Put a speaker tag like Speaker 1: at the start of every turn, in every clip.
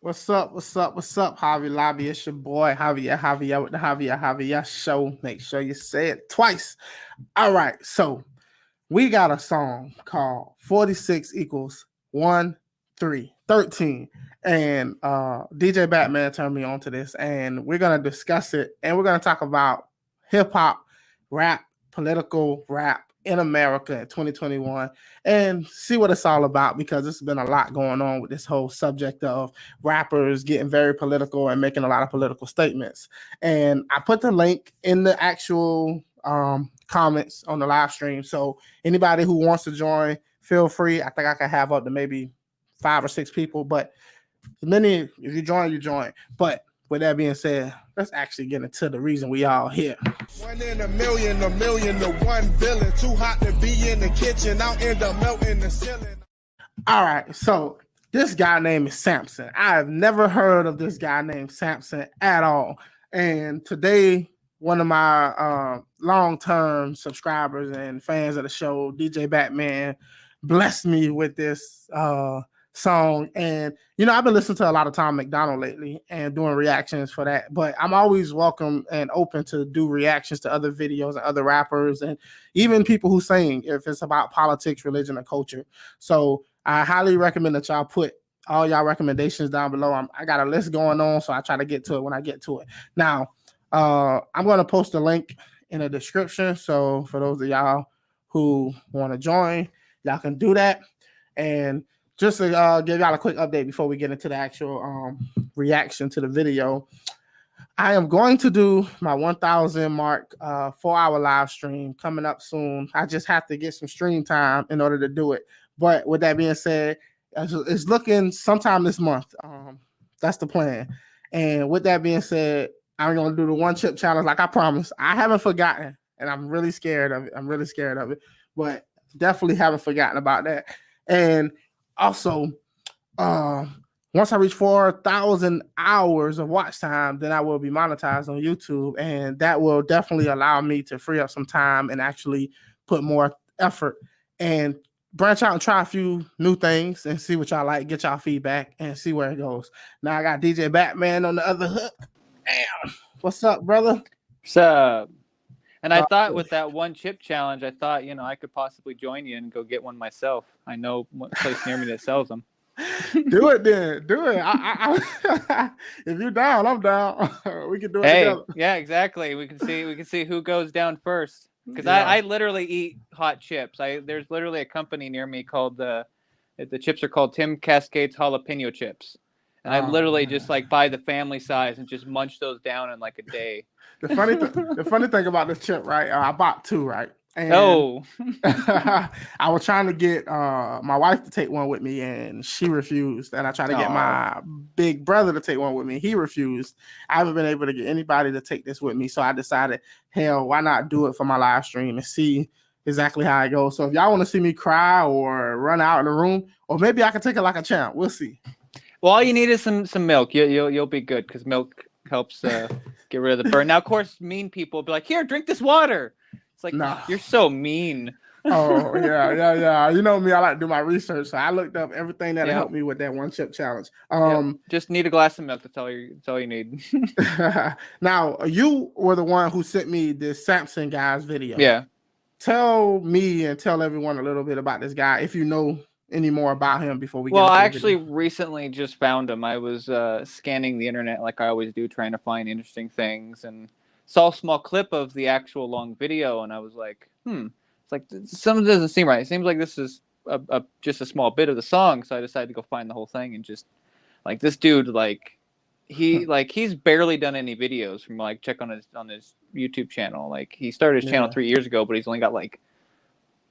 Speaker 1: What's up? What's up? What's up? Javier Lobby. It's your boy Javier with the Javier show. Make sure you say it twice. All right. So we got a song called 46 equals 1, 3, 13. And DJ Batman turned me on to this, and we're gonna discuss it, and we're gonna talk about hip hop, rap, political rap in America in 2021, and see what it's all about, because there's been a lot going on with this whole subject of rappers getting very political and making a lot of political statements. And I put the link in the actual comments on the live stream. So anybody who wants to join, feel free. I think I can have up to maybe 5 or 6 people, but as many, if you join, you join. But with that being said, let's actually get into the reason we all here.
Speaker 2: 1 in a million to 1 billion. Too hot to be in the kitchen, I'll end up melting the ceiling.
Speaker 1: All right, so this guy named is Samson. I have never heard of this guy named Samson at all. And today, one of my long-term subscribers and fans of the show, DJ Batman, blessed me with this song. And I've been listening to a lot of Tom McDonald lately and doing reactions for that, but I'm always welcome and open to do reactions to other videos and other rappers and even people who sing, if it's about politics, religion, or culture. So I highly recommend that y'all put all y'all recommendations down below. I got a list going on, so I try to get to it when I get to it. Now, I'm going to post a link in the description, so for those of y'all who want to join, y'all can do that. And just to give y'all a quick update before we get into the actual reaction to the video, I am going to do my 1,000 mark 4-hour live stream coming up soon. I just have to get some stream time in order to do it. But with that being said, it's looking sometime this month. That's the plan. And with that being said, I'm going to do the 1 chip challenge like I promised. I haven't forgotten, and I'm really scared of it. But definitely haven't forgotten about that. And also, once I reach 4,000 hours of watch time, then I will be monetized on YouTube, and that will definitely allow me to free up some time and actually put more effort and branch out and try a few new things and see what y'all like, get y'all feedback, and see where it goes. Now I got DJ Batman on the other hook. Damn. What's up, brother?
Speaker 3: What's up? And I thought with that 1 chip challenge, I thought, I could possibly join you and go get one myself. I know one place near me that sells them.
Speaker 1: Do it then. Do it. If you're down, I'm down. We can do it together.
Speaker 3: Yeah, exactly. We can see who goes down first. Because I literally eat hot chips. There's literally a company near me called the chips are called Tim Cascades Jalapeno Chips. And I literally just buy the family size and just munch those down in a day.
Speaker 1: The funny thing about this chip, right? I bought 2, right? And I was trying to get my wife to take one with me, and she refused. And I tried to get my big brother to take one with me. He refused. I haven't been able to get anybody to take this with me. So I decided, hell, why not do it for my live stream and see exactly how it goes. So if y'all want to see me cry or run out in the room, or maybe I can take it like a champ. We'll see.
Speaker 3: Well, all you need is some milk. You'll be good, because milk helps get rid of the burn. Now, of course, mean people will be like, "Here, drink this water." It's like, nah. You're so mean.
Speaker 1: Oh, yeah. You know me, I like to do my research. So I looked up everything that helped me with that 1 chip challenge.
Speaker 3: Just need a glass of milk. That's all you need.
Speaker 1: Now, you were the one who sent me this Samson guy's video.
Speaker 3: Yeah.
Speaker 1: Tell me and tell everyone a little bit about this guy, if you know any more about him before we get
Speaker 3: into I actually recently just found him. I was scanning the internet like I always do, trying to find interesting things, and saw a small clip of the actual long video, and I was like, it's like something doesn't seem right. It seems like this is just a small bit of the song, so I decided to go find the whole thing, and just this dude, he's barely done any videos from check on his YouTube channel. He started his channel 3 years ago, but he's only got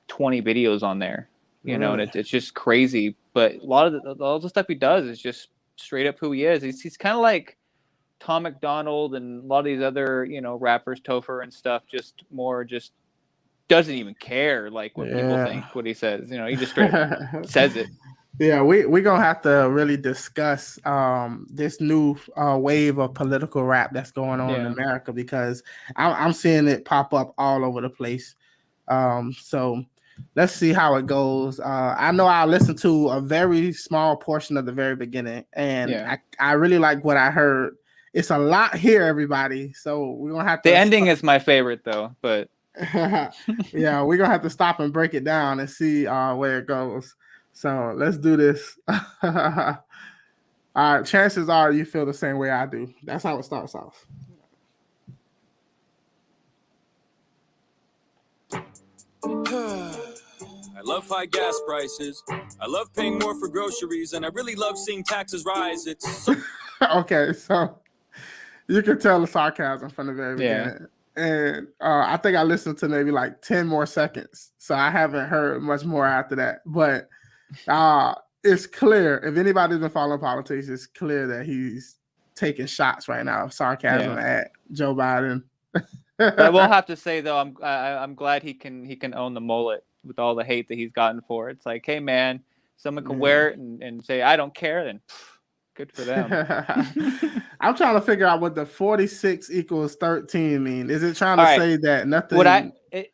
Speaker 3: 20 videos on there. And it's just crazy. But a lot of all the stuff he does is just straight up who he is. He's kind of like Tom McDonald and a lot of these other, rappers, Topher and stuff, just doesn't even care what people think, what he says. He just straight up says it.
Speaker 1: Yeah, we're going to have to really discuss this new wave of political rap that's going on in America, because I'm seeing it pop up all over the place. So let's see how it goes. I know I listened to a very small portion of the very beginning, and
Speaker 3: Yeah.
Speaker 1: I really like what I heard. It's a lot here, everybody. So we're gonna have to.
Speaker 3: The ending is my favorite though, but
Speaker 1: Yeah, we're gonna have to stop and break it down and see where it goes. So let's do this. All right, chances are you feel the same way I do. That's how it starts off.
Speaker 4: I love high gas prices. I love paying more for groceries, and I really love seeing taxes rise. It's so
Speaker 1: Okay, so you can tell the sarcasm from the very beginning. And I think I listened to maybe like 10 more seconds. So I haven't heard much more after that. But it's clear, if anybody's been following politics, it's clear that he's taking shots right now of sarcasm at Joe Biden.
Speaker 3: But I will have to say though, I'm glad he can own the mullet with all the hate that he's gotten for it. It's like, hey man, someone can wear it and say I don't care, then good for them.
Speaker 1: I'm trying to figure out what the 46 equals 13 mean. Is it trying to say that nothing?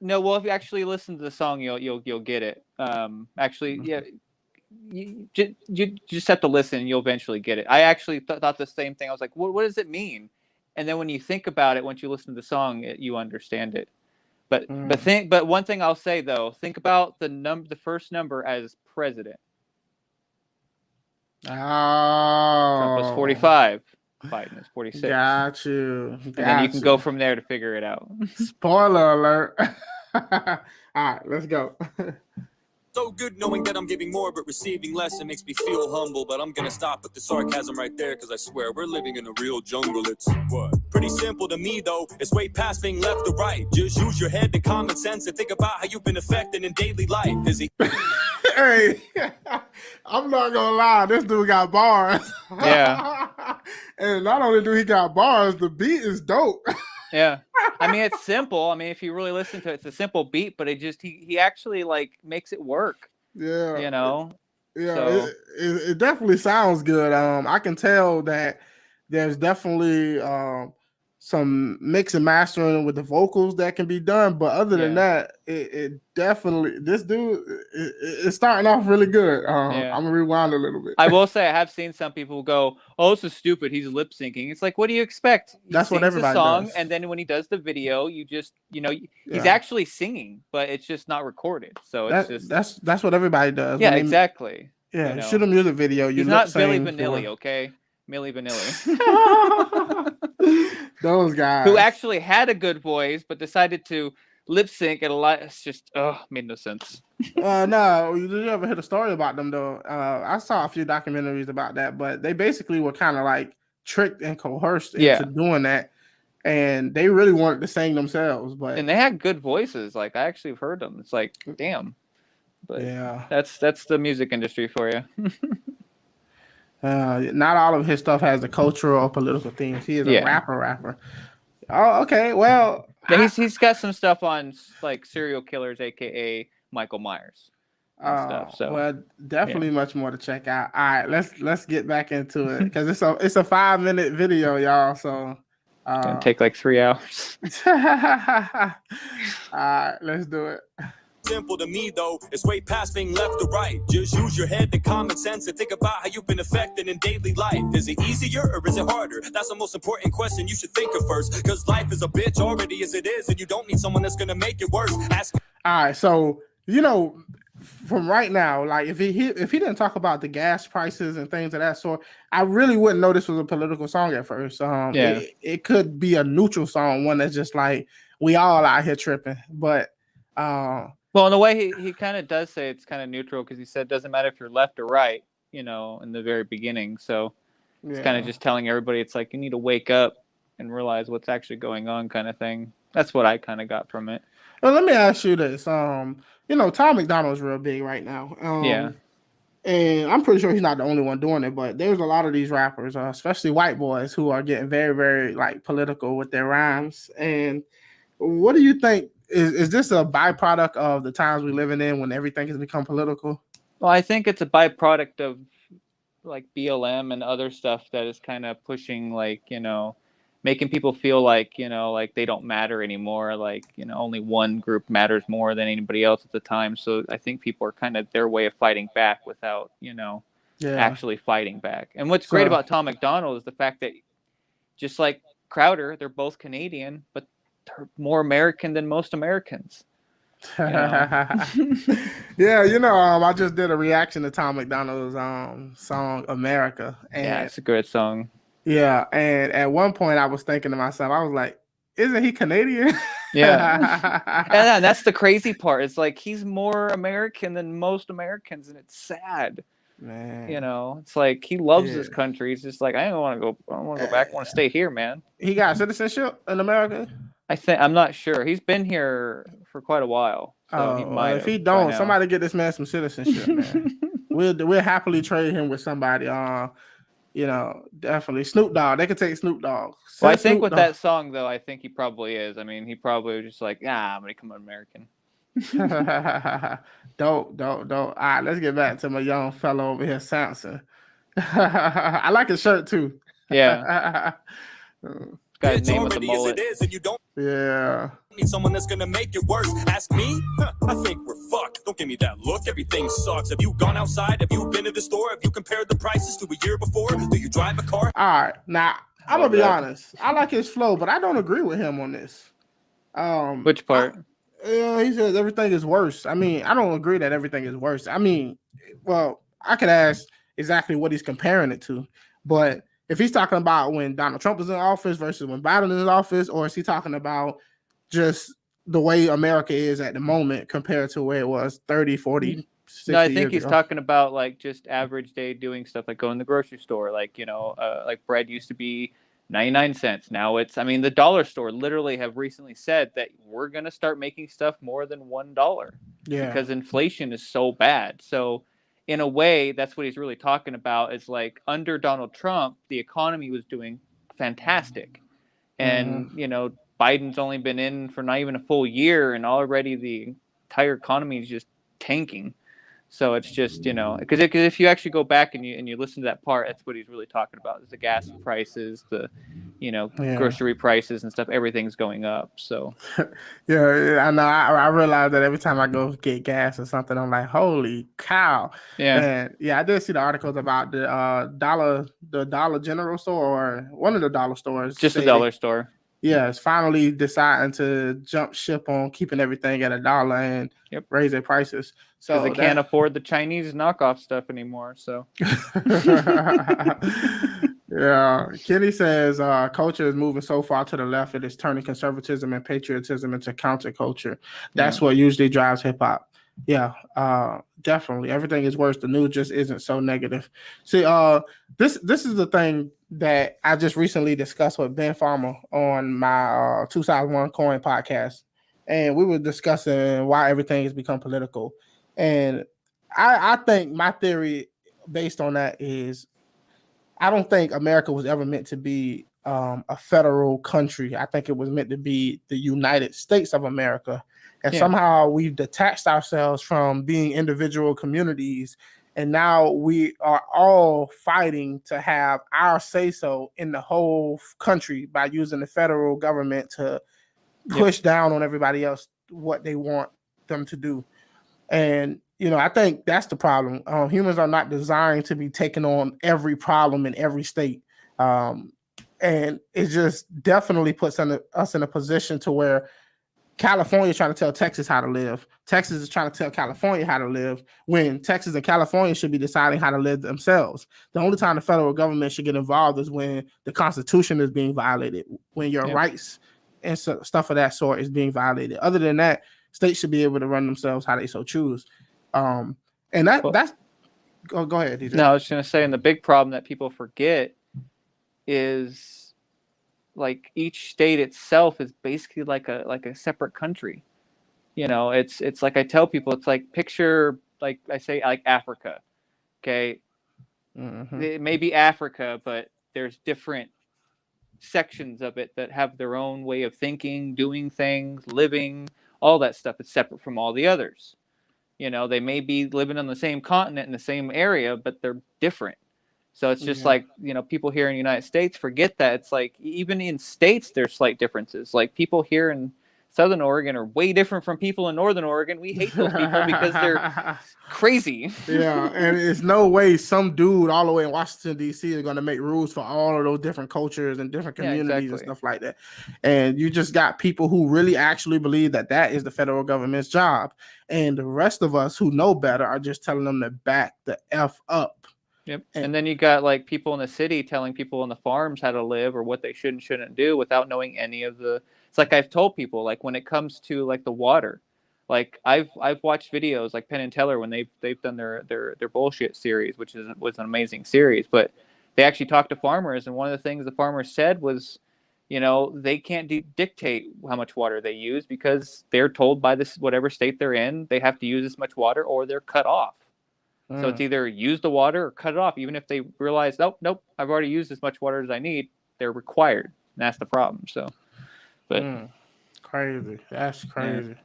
Speaker 3: No, well, if you actually listen to the song, you'll get it. Actually, yeah, you just have to listen, and you'll eventually get it. I actually thought the same thing. I was like, what does it mean? And then when you think about it, once you listen to the song, you understand it. But one thing I'll say though, think about the first number as president.
Speaker 1: Oh,
Speaker 3: Trump was 45. Biden is 46.
Speaker 1: Got you.
Speaker 3: And then you can go from there to figure it out.
Speaker 1: Spoiler alert. All right, let's go.
Speaker 4: so good knowing that I'm giving more but receiving less. It makes me feel humble, but I'm gonna stop with the sarcasm right there, because I swear we're living in a real jungle. It's pretty simple to me though. It's way past being left or right. Just use your head and common sense and think about how you've been affected in daily life. Is he?
Speaker 1: Hey, I'm not gonna lie, this dude got bars.
Speaker 3: Yeah.
Speaker 1: And not only do he got bars, the beat is dope.
Speaker 3: Yeah. I mean, it's simple. I mean, if you really listen to it, it's a simple beat, but it just he actually like makes it work.
Speaker 1: Yeah.
Speaker 3: You know?
Speaker 1: Yeah,
Speaker 3: so.
Speaker 1: it definitely sounds good. I can tell that there's definitely some mix and mastering with the vocals that can be done, but other than that, it definitely, this dude is starting off really good. I'm gonna rewind a little bit.
Speaker 3: I will say I have seen some people go, "Oh, this is stupid. He's lip syncing." It's like, what do you expect?
Speaker 1: That's what everybody
Speaker 3: does. And then when he does the video, you just, he's actually singing, but it's just not recorded. So it's
Speaker 1: that's what everybody does.
Speaker 3: Yeah, exactly.
Speaker 1: Yeah, shoot a music video.
Speaker 3: He's not Billy Vanilli, okay? Milli Vanilli.
Speaker 1: Those guys
Speaker 3: who actually had a good voice but decided to lip sync at a lot. It's just made no sense.
Speaker 1: No, did you ever hear the story about them though? I saw a few documentaries about that, but they basically were kind of like tricked and coerced into doing that, and they really wanted to sing themselves. And
Speaker 3: they had good voices. Like I actually have heard them. It's like, damn. But yeah, that's the music industry for you.
Speaker 1: Not all of his stuff has the cultural or political themes. He is a rapper. Oh, okay. Well,
Speaker 3: he's got some stuff on like serial killers, aka Michael Myers. Stuff. So
Speaker 1: well, definitely much more to check out. All right, let's get back into it because it's a 5-minute video, y'all. So
Speaker 3: it's gonna take like 3 hours.
Speaker 1: All right, let's do it.
Speaker 4: Simple to me though, it's way past being left or right. Just use your head and common sense and think about how you've been affected in daily life. Is it easier or is it harder? That's the most important question you should think of first, because life is a bitch already as it is, and you don't need someone that's gonna make it worse.
Speaker 1: All right, so from right now, like if he didn't talk about the gas prices and things of that sort, I really wouldn't know this was a political song at first. It could be a neutral song, one that's just like we all out here tripping, but
Speaker 3: well, in a way, he kind of does say it's kind of neutral, because he said it doesn't matter if you're left or right, in the very beginning. So it's kind of just telling everybody, it's like you need to wake up and realize what's actually going on, kind of thing. That's what I kind of got from it.
Speaker 1: Well, let me ask you this. Tom McDonald's real big right now. And I'm pretty sure he's not the only one doing it, but there's a lot of these rappers, especially white boys, who are getting very, very like political with their rhymes. And what do you think? Is this a byproduct of the times we're living in when everything has become political?
Speaker 3: Well, I think it's a byproduct of like BLM and other stuff that is kind of pushing like, making people feel like, like they don't matter anymore. Like, only one group matters more than anybody else at the time. So I think people are kind of their way of fighting back without,
Speaker 1: Yeah.
Speaker 3: actually fighting back. And what's great
Speaker 1: So
Speaker 3: about Tom McDonald is the fact that just like Crowder, they're both Canadian, but they're more American than most Americans.
Speaker 1: yeah, I just did a reaction to Tom McDonald's song America. And
Speaker 3: Yeah, it's a good song.
Speaker 1: yeah, and at one point I was thinking to myself, I was like, isn't he Canadian?
Speaker 3: Yeah. And that's the crazy part. It's like he's more American than most Americans, and it's sad.
Speaker 1: Man.
Speaker 3: It's like he loves
Speaker 1: Yeah.
Speaker 3: this country. He's just like, I don't want to go back. I want to stay here, man.
Speaker 1: He got citizenship in America?
Speaker 3: I'm not sure. He's been here for quite a while. So he might
Speaker 1: if he
Speaker 3: have by
Speaker 1: don't,
Speaker 3: now.
Speaker 1: somebody get this man some citizenship, man. We'll happily trade him with somebody. Definitely Snoop Dogg. They could take Snoop Dogg.
Speaker 3: Well, I think with that song though, I think he probably is. I mean, he probably was just like, I'm gonna become an American.
Speaker 1: Don't. All right, let's get back to my young fellow over here, Samson. I like his shirt too.
Speaker 3: Yeah. Got his name with the
Speaker 4: already as
Speaker 3: mullet.
Speaker 4: it is, and you don't
Speaker 1: Yeah.
Speaker 4: need someone that's gonna make it worse. Ask me? I think we're fucked. Don't give me that look. Everything sucks. Have you gone outside? Have you been to the store? Have you compared the prices to a year before? Do you drive a car?
Speaker 1: All right. Now, I'm gonna be honest. I like his flow, but I don't agree with him on this.
Speaker 3: Which part?
Speaker 1: He says everything is worse. I mean, I don't agree that everything is worse. I mean, well, I could ask exactly what he's comparing it to, but if he's talking about when Donald Trump was in office versus when Biden is in office, or is he talking about just the way America is at the moment compared to where it was 30, 40, 60
Speaker 3: No, I think
Speaker 1: years
Speaker 3: he's
Speaker 1: ago?
Speaker 3: talking about like just average day doing stuff like going to the grocery store. Like, like bread used to be 99 cents. Now the dollar store literally have recently said that we're going to start making stuff more than $1 because inflation is so bad. So in a way, that's what he's really talking about is like under Donald Trump, the economy was doing fantastic. And, Biden's only been in for not even a full year and already the entire economy is just tanking. So it's just, because if you actually go back and you listen to that part, that's what he's really talking about is the gas prices, the, grocery prices and stuff. Everything's going up. So,
Speaker 1: yeah, I know. I realize that every time I go get gas or something, I'm like, holy cow.
Speaker 3: yeah.
Speaker 1: And yeah, I did see the articles about the Dollar General store or one of the dollar stores.
Speaker 3: Just a dollar store.
Speaker 1: Yeah, it's finally deciding to jump ship on keeping everything at $1 and raise their prices. So
Speaker 3: they can't afford the Chinese knockoff stuff anymore. So
Speaker 1: yeah, Kenny says culture is moving so far to the left it is turning conservatism and patriotism into counterculture. That's what usually drives hip hop. Yeah, definitely. Everything is worse. The news just isn't so negative. See, this is the thing that I just recently discussed with Ben Farmer on my 2001 Coin podcast, and we were discussing why everything has become political. And I think my theory based on that is I don't think America was ever meant to be a federal country. I think it was meant to be the United States of America. And somehow we've detached ourselves from being individual communities. And now we are all fighting to have our say-so in the whole country by using the federal government to push down on everybody else what they want them to do. And, I think that's the problem. Humans are not designed to be taking on every problem in every state. And it just definitely puts us in a position to where California is trying to tell Texas how to live. Texas is trying to tell California how to live when Texas and California should be deciding how to live themselves. The only time the federal government should get involved is when the Constitution is being violated, when your rights and stuff of that sort is being violated. Other than that, states should be able to run themselves how they so choose. And that's go ahead, DJ.
Speaker 3: No, I was going to say, and the big problem that people forget is like each state itself is basically like a separate country. It's like I tell people, it's like picture, like I say, like Africa. Okay. It may be Africa, but there's different sections of it that have their own way of thinking, doing things, living, all that stuff is separate from all the others. They may be living on the same continent in the same area, but they're different. So it's just
Speaker 1: Yeah.
Speaker 3: like, you know, people here in the United States forget that. It's like even in states there's slight differences. Like people here in Southern Oregon are way different from people in Northern Oregon. We hate those people because they're crazy.
Speaker 1: Yeah, and it's no way some dude all the way in Washington D.C. is going to make rules for all of those different cultures and different
Speaker 3: Yeah,
Speaker 1: communities and
Speaker 3: exactly.
Speaker 1: stuff like that. And you just got people who really actually believe that that is the federal government's job, and the rest of us who know better are just telling them to back the f up.
Speaker 3: Yep. And then you got like people in the city telling people on the farms how to live or what they should and shouldn't do without knowing any of the. It's like I've told people, like when it comes to like the water, like I've watched videos like Penn and Teller when they've done their bullshit series, which was an amazing series, but they actually talked to farmers, and one of the things the farmers said was, you know, they can't dictate how much water they use because they're told by this whatever state they're in they have to use this much water or they're cut off. So it's either use the water or cut it off. Even if they realize, nope, I've already used as much water as I need, they're required. And that's the problem. So, but
Speaker 1: Crazy. That's crazy.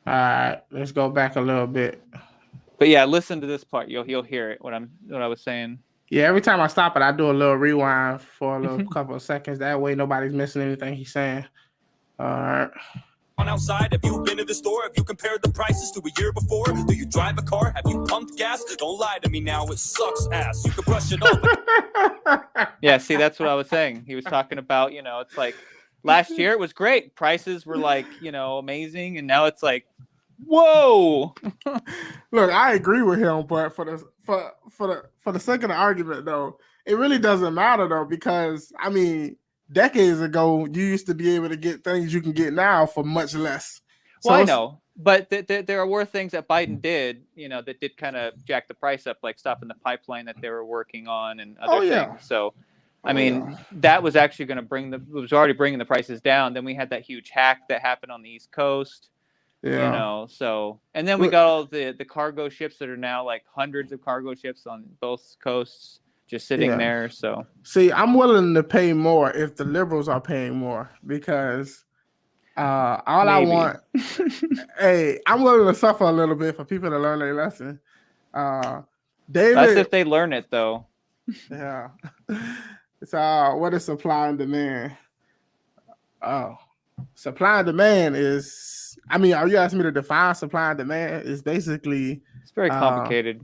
Speaker 1: Yeah. All right, let's go back a little bit.
Speaker 3: But yeah, listen to this part. You'll hear it. What I was saying.
Speaker 1: Yeah, every time I stop it, I do a little rewind for a little couple of seconds. That way, nobody's missing anything he's saying. All right.
Speaker 4: On outside, have you been to the store? Have you compared the prices to a year before? Do you drive a car? Have you pumped gas? Don't lie to me now, it sucks ass. You can brush it off.
Speaker 3: Yeah, see, that's what I was saying. He was talking about, you know, it's like last year it was great. Prices were like, you know, amazing, and now it's like, whoa.
Speaker 1: Look, I agree with him, but for the sake of the argument, though, it really doesn't matter though, because I mean, decades ago, you used to be able to get things you can get now for much less.
Speaker 3: Well, I know, but there were things that Biden did, you know, that did kind of jack the price up, like stopping the pipeline that they were working on and other things. So, I mean, that was actually going to was already bringing the prices down. Then we had that huge hack that happened on the East Coast. Yeah. You know, so, and then we got all the cargo ships that are now like hundreds of cargo ships on both coasts just sitting there. So,
Speaker 1: see, I'm willing to pay more if the liberals are paying more, because all I want, hey, I'm willing to suffer a little bit for people to learn their lesson. David,
Speaker 3: that's if they learn it, though.
Speaker 1: Yeah. It's what is supply and demand? Oh, supply and demand is, I mean, are you asking me to define supply and demand? It's basically,
Speaker 3: it's very complicated.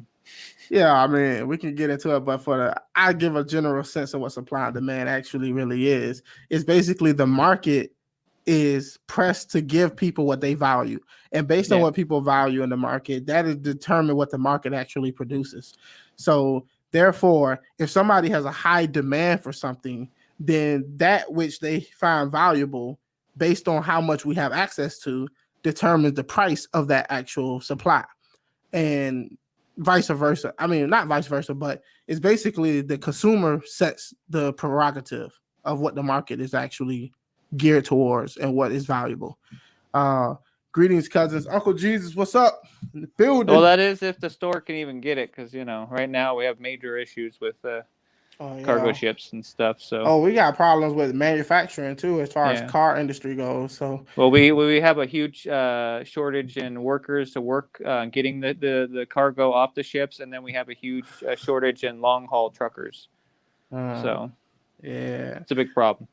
Speaker 1: Yeah, I mean, we can get into it, but I give a general sense of what supply and demand actually really is. It's basically the market is pressed to give people what they value. And based on what people value in the market, that is determined what the market actually produces. So therefore, if somebody has a high demand for something, then that which they find valuable based on how much we have access to determines the price of that actual supply. And vice versa. I mean, not vice versa, but it's basically the consumer sets the prerogative of what the market is actually geared towards and what is valuable. Greetings, cousins. Uncle Jesus, what's up? In the building.
Speaker 3: Well, that is if the store can even get it, because, you know, right now we have major issues with cargo ships and stuff. So
Speaker 1: we got problems with manufacturing too, as far as car industry goes. So
Speaker 3: we have a huge shortage in workers to work getting the cargo off the ships, and then we have a huge shortage in long haul truckers. So it's a big problem.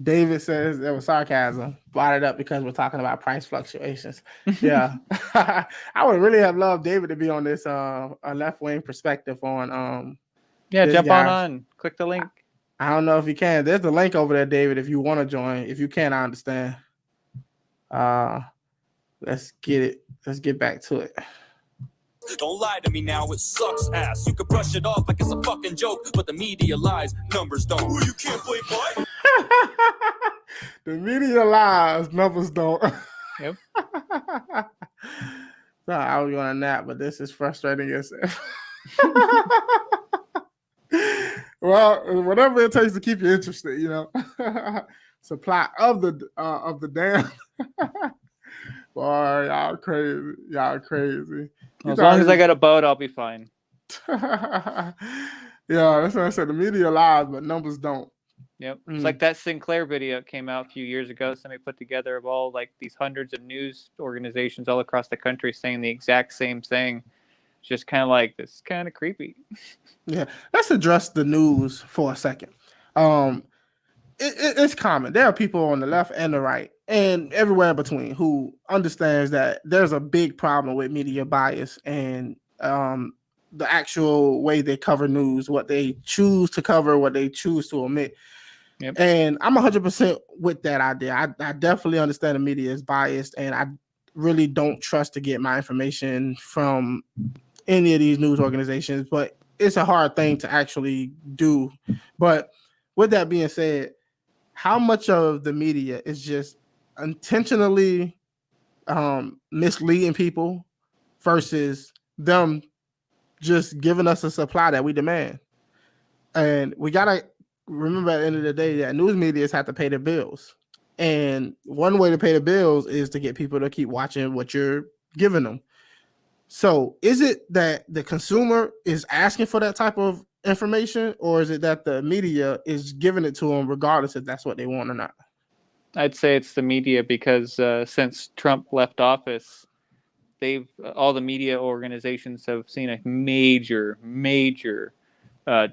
Speaker 1: David says there was sarcasm. Brought it up because we're talking about price fluctuations. Yeah. I would really have loved David to be on this a left wing perspective on
Speaker 3: jump on. Click the link.
Speaker 1: I don't know if you can. There's the link over there, David, if you want to join. If you can, I understand. Let's get it. Let's get back to it.
Speaker 4: Don't lie to me now, it sucks ass. You can brush it off like it's a fucking joke, but the media lies, numbers don't. Well, you can't play ball.
Speaker 1: The media lies, numbers don't.
Speaker 3: Yep.
Speaker 1: So I was going to nap, but this is frustrating yourself. Well, whatever it takes to keep you interested, you know. Supply of the damn. Boy, y'all crazy. Y'all crazy.
Speaker 3: As long as I got a boat, I'll be fine.
Speaker 1: Yeah, that's what I said. The media lies, but numbers don't.
Speaker 3: Yep. It's like that Sinclair video came out a few years ago. Somebody put together of all like these hundreds of news organizations all across the country saying the exact same thing. It's just kind of like, this is kind of creepy.
Speaker 1: Yeah, let's address the news for a second. It's common. There are people on the left and the right, and everywhere in between, who understands that there's a big problem with media bias and the actual way they cover news, what they choose to cover, what they choose to omit.
Speaker 3: Yep.
Speaker 1: And I'm 100% with that idea. I definitely understand the media is biased, and I really don't trust to get my information from any of these news organizations, but it's a hard thing to actually do. But with that being said, how much of the media is just intentionally misleading people versus them just giving us a supply that we demand? And we gotta remember at the end of the day that news medias have to pay their bills. And one way to pay the bills is to get people to keep watching what you're giving them. So is it that the consumer is asking for that type of information, or is it that the media is giving it to them regardless if that's what they want or not?
Speaker 3: I'd say it's the media, because since Trump left office, all the media organizations have seen a major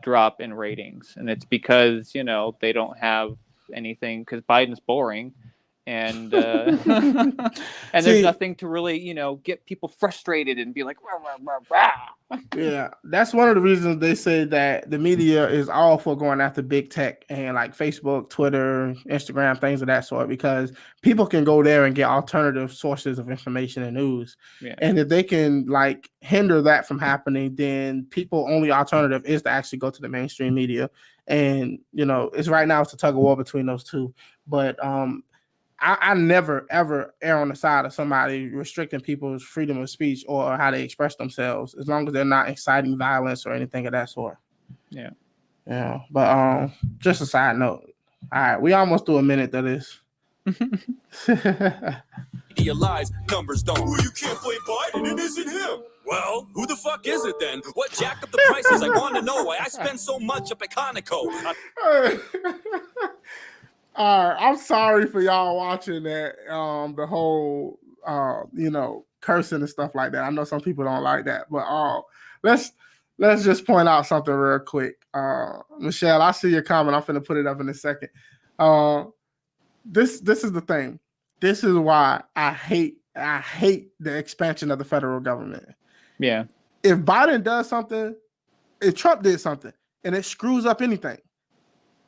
Speaker 3: drop in ratings, and it's because they don't have anything, because Biden's boring, and and there's nothing to really get people frustrated and be like, rah, rah, rah, rah.
Speaker 1: Yeah, that's one of the reasons they say that the media is all for going after big tech and like Facebook, Twitter, Instagram, things of that sort, because people can go there and get alternative sources of information and news.
Speaker 3: Yeah.
Speaker 1: And if they can like hinder that from happening, then people only alternative is to actually go to the mainstream media. And it's right now it's a tug of war between those two. But I never, ever err on the side of somebody restricting people's freedom of speech or how they express themselves, as long as they're not inciting violence or anything of that sort.
Speaker 3: Yeah.
Speaker 1: Yeah. But just a side note. All right, we almost do a minute of this.
Speaker 4: Media lies, numbers don't. Well, you can't blame Biden, it isn't him. Well, who the fuck is it then? What jacked up the prices? I want to know why I spend so much up at Conoco.
Speaker 1: All right, I'm sorry for y'all watching that. The whole, cursing and stuff like that. I know some people don't like that, but let's just point out something real quick. Michelle, I see your comment. I'm finna put it up in a second. This is the thing. This is why I hate the expansion of the federal government.
Speaker 3: Yeah.
Speaker 1: If Biden does something, if Trump did something, and it screws up anything,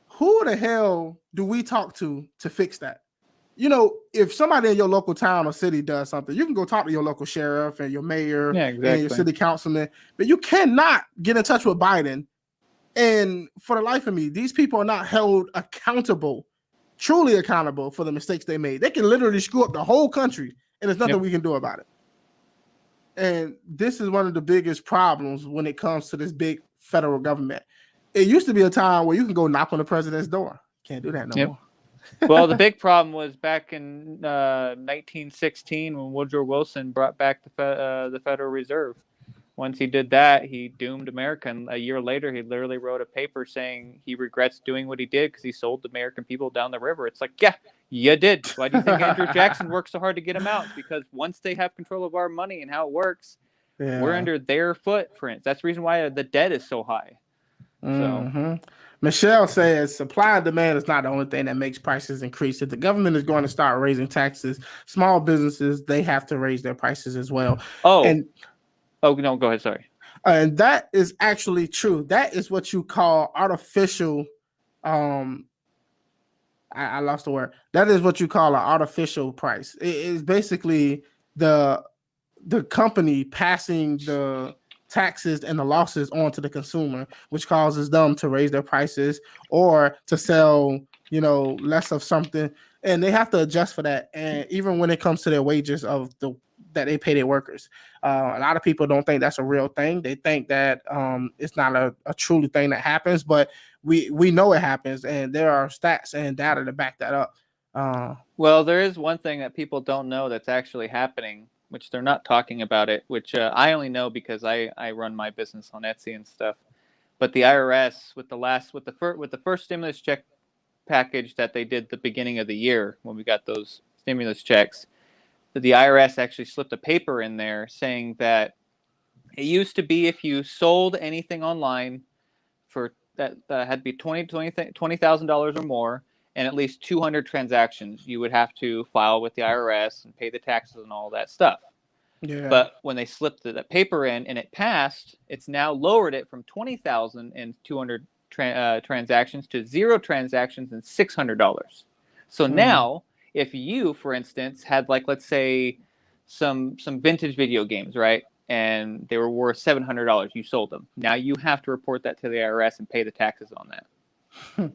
Speaker 1: who the hell do we talk to fix that? If somebody in your local town or city does something, you can go talk to your local sheriff and your mayor and your city councilman, but you cannot get in touch with Biden. And for the life of me, these people are not held accountable, truly accountable for the mistakes they made. They can literally screw up the whole country, and there's nothing we can do about it. And this is one of the biggest problems when it comes to this big federal government. It used to be a time where you can go knock on the president's door. Can't do that no more.
Speaker 3: Well, the big problem was back in 1916 when Woodrow Wilson brought back the Federal Reserve. Once he did that, he doomed America. And a year later, he literally wrote a paper saying he regrets doing what he did because he sold the American people down the river. It's like, yeah, you did. Why do you think Andrew Jackson worked so hard to get them out? Because once they have control of our money and how it works, we're under their footprint. That's the reason why the debt is so high. So.
Speaker 1: Michelle says supply and demand is not the only thing that makes prices increase. If the government is going to start raising taxes, small businesses, they have to raise their prices as well.
Speaker 3: No, go ahead. Sorry.
Speaker 1: And that is actually true. That is what you call artificial. I lost the word. That is what you call an artificial price. It is basically the company passing the taxes and the losses onto the consumer, which causes them to raise their prices or to sell, less of something, and they have to adjust for that. And even when it comes to their wages that they pay their workers, a lot of people don't think that's a real thing. They think that it's not a truly thing that happens, but we know it happens, and there are stats and data to back that up.
Speaker 3: Well, there is one thing that people don't know that's actually happening, which they're not talking about it, which I only know because I run my business on Etsy and stuff. But the IRS with the first stimulus check package that they did the beginning of the year when we got those stimulus checks, the IRS actually slipped a paper in there saying that It used to be if you sold anything online for that had to be $20,000 or more and at least 200 transactions, you would have to file with the IRS and pay the taxes and all that stuff.
Speaker 1: Yeah.
Speaker 3: But when they slipped the paper in and it passed, it's now lowered it from 20,000 and 200 transactions to 0 transactions and $600. So now, if you, for instance, had like, let's say, some vintage video games, right, and they were worth $700, you sold them. Now you have to report that to the IRS and pay the taxes on that.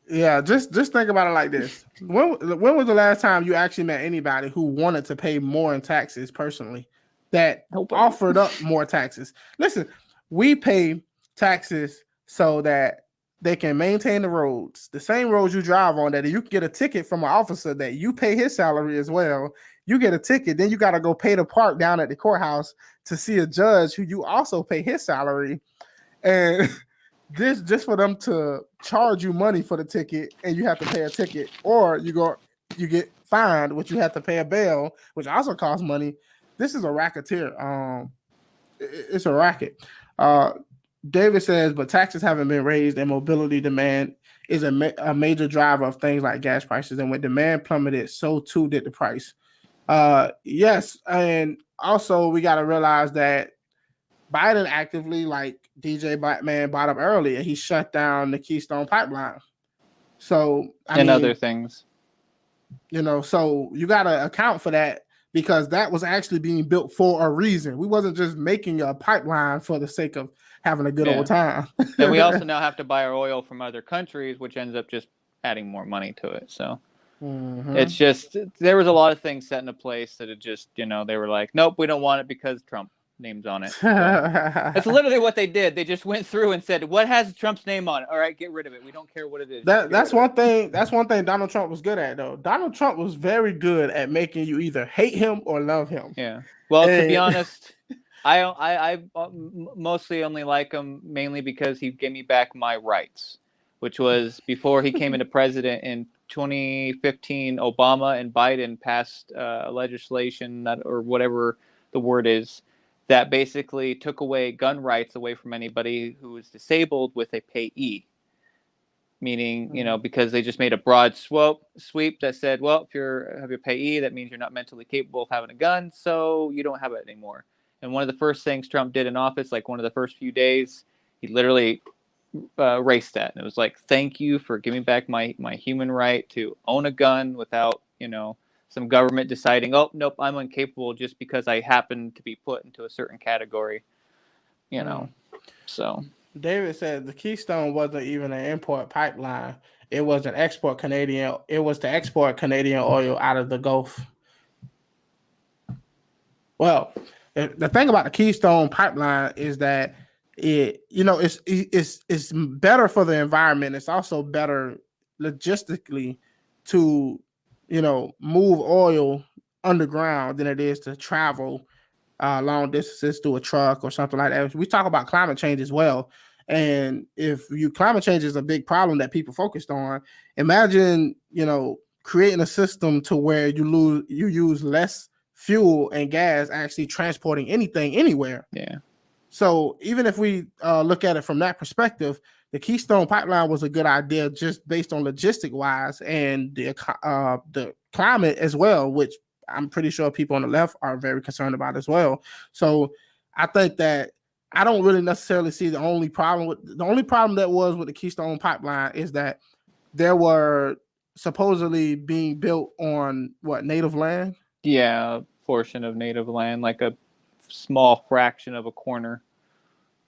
Speaker 1: Yeah, just think about it like this. When was the last time you actually met anybody who wanted to pay more in taxes personally, that offered up more taxes? Listen, we pay taxes so that they can maintain the roads, the same roads you drive on, that you can get a ticket from an officer that you pay his salary as well. You get a ticket, then you got to go pay to park down at the courthouse to see a judge who you also pay his salary. And this just for them to charge you money for the ticket, and you have to pay a ticket, or you get fined, which you have to pay a bail, which also costs money. This is a racketeer. It's a racket. David says, but taxes haven't been raised, and mobility demand is a major driver of things like gas prices. And when demand plummeted, so too did the price. Yes, and also we got to realize that Biden actively, like DJ Batman brought up earlier, he shut down the Keystone Pipeline. So I mean,
Speaker 3: other things,
Speaker 1: so you got to account for that, because that was actually being built for a reason. We wasn't just making a pipeline for the sake of having a good old time.
Speaker 3: And we also now have to buy our oil from other countries, which ends up just adding more money to it. So it's just, there was a lot of things set into place that it just, they were like, nope, we don't want it because Trump names on it. So that's literally what they did. They just went through and said, what has Trump's name on it? All right, get rid of it. We don't care what it is.
Speaker 1: That's one thing Donald Trump was good at, though. Donald Trump was very good at making you either hate him or love him.
Speaker 3: Yeah. Well, to be honest, I mostly only like him mainly because he gave me back my rights, which was before he came into president in 2015. Obama and Biden passed legislation or whatever the word is, that basically took away gun rights away from anybody who was disabled with a payee. Meaning, because they just made a broad sweep that said, well, if you have your payee, that means you're not mentally capable of having a gun, so you don't have it anymore. And one of the first things Trump did in office, like one of the first few days, he literally erased that. And it was like, thank you for giving back my human right to own a gun without, some government deciding, oh, nope, I'm incapable just because I happen to be put into a certain category, So
Speaker 1: David said the Keystone wasn't even an import pipeline. It was to export Canadian oil out of the Gulf. Well, the thing about the Keystone Pipeline is that it's better for the environment. It's also better logistically to move oil underground than it is to travel long distances through a truck or something like that. We talk about climate change as well. And if climate change is a big problem that people focused on, imagine, creating a system to where you use less fuel and gas actually transporting anything anywhere.
Speaker 3: Yeah.
Speaker 1: So even if we look at it from that perspective, the Keystone Pipeline was a good idea just based on logistic wise and the climate as well, which I'm pretty sure people on the left are very concerned about as well. So I think that I don't really necessarily see the only problem that was with the Keystone Pipeline is that there were supposedly being built on native land.
Speaker 3: Yeah, a portion of native land, like a small fraction of a corner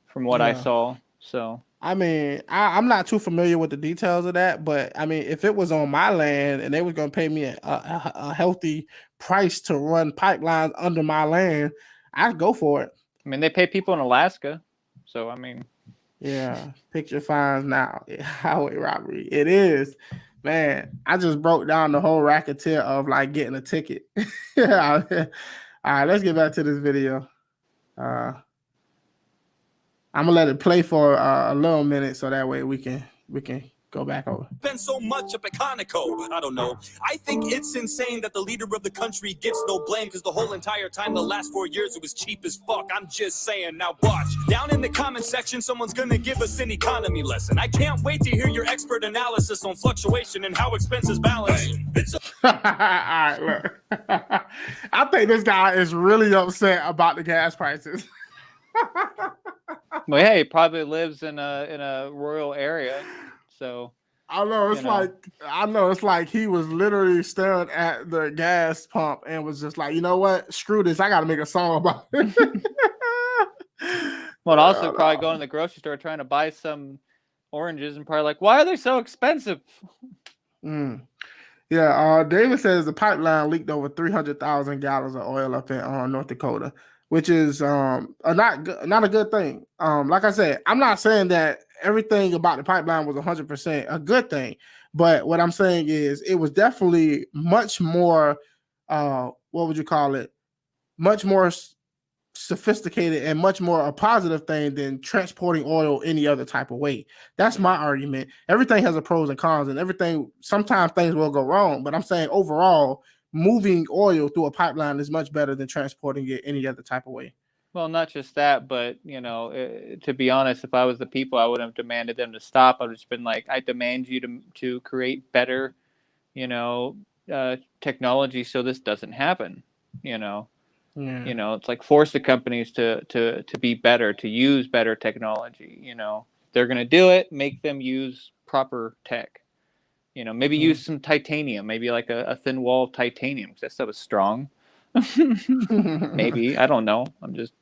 Speaker 3: from what I saw. So
Speaker 1: I mean, I'm not too familiar with the details of that, but I mean, if it was on my land and they were going to pay me a healthy price to run pipelines under my land, I'd go for it.
Speaker 3: I mean, they pay people in Alaska, so I mean,
Speaker 1: yeah. Picture fines now. Highway robbery. It is, man. I just broke down the whole racketeer of like getting a ticket. All right, let's get back to this video. I'm gonna let it play for a little minute so that way we can Go back over.
Speaker 4: Spend so much up at Conoco. I don't know. I think it's insane that the leader of the country gets no blame because the whole entire time, the last 4 years, it was cheap as fuck. I'm just saying. Now watch. Down in the comment section, someone's gonna give us an economy lesson. I can't wait to hear your expert analysis on fluctuation and how expenses balance. It's
Speaker 1: All right, look. I think this guy is really upset about the gas prices.
Speaker 3: Well, yeah, he probably lives in a rural area, so
Speaker 1: I know it's like he was literally staring at the gas pump and was just like, you know what? Screw this. I got to make a song about it.
Speaker 3: well, and also probably going to the grocery store trying to buy some oranges and probably like, why are they so expensive?
Speaker 1: Yeah, David says the pipeline leaked over 300,000 gallons of oil up in North Dakota, which is not a good thing. Like I said, I'm not saying that everything about the pipeline was 100% a good thing, but what I'm saying is it was definitely much more, what would you call it? Much more sophisticated and much more a positive thing than transporting oil any other type of way. That's my argument. Everything has a pros and cons, and sometimes things will go wrong, but I'm saying overall, moving oil through a pipeline is much better than transporting it any other type of way.
Speaker 3: Well, not just that, but, to be honest, if I was the people, I wouldn't have demanded them to stop. I would have just been like, I demand you to create better, technology so this doesn't happen, Yeah. It's like force the companies to be better, to use better technology. They're going to do it, make them use proper tech. Maybe use some titanium, maybe like a thin wall of titanium, because that stuff is strong. Maybe, I don't know. I'm just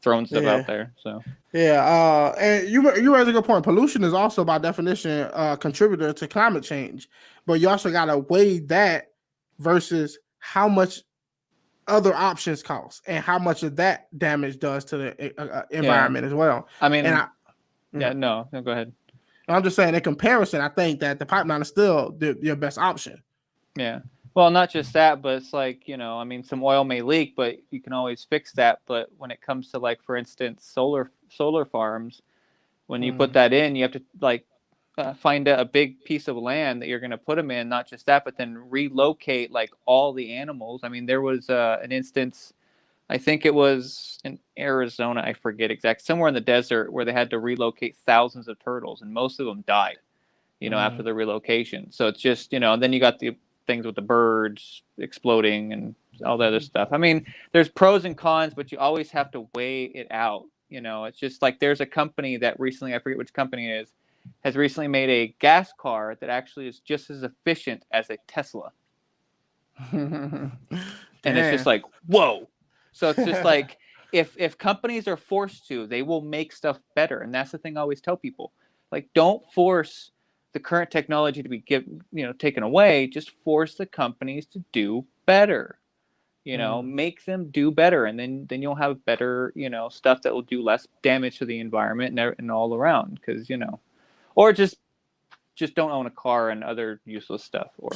Speaker 3: throwing stuff out there. So
Speaker 1: and you raise a good point. Pollution is also by definition a contributor to climate change, but you also got to weigh that versus how much other options cost and how much of that damage does to the environment as well.
Speaker 3: I mean, no, go ahead.
Speaker 1: I'm just saying in comparison, I think that the pipeline is still your best option.
Speaker 3: Yeah. Well, not just that, but it's like, some oil may leak, but you can always fix that. But when it comes to, like, for instance, solar farms, when you put that in, you have to find a big piece of land that you're going to put them in. Not just that, but then relocate like all the animals. I mean, there was an instance, I think it was in Arizona, I forget exactly, somewhere in the desert where they had to relocate thousands of turtles, and most of them died, after the relocation. So it's just, and then you got the things with the birds exploding and all the other stuff. I mean, there's pros and cons, but you always have to weigh it out. It's just like there's a company that recently, I forget which company it is, has recently made a gas car that actually is just as efficient as a Tesla. And it's just like, whoa. So it's just like, if companies are forced to, they will make stuff better. And that's the thing I always tell people. Like, don't force the current technology to be taken away. Just force the companies to do better. Make them do better, and then you'll have better, stuff that will do less damage to the environment and all around. Because or just don't own a car and other useless stuff. Or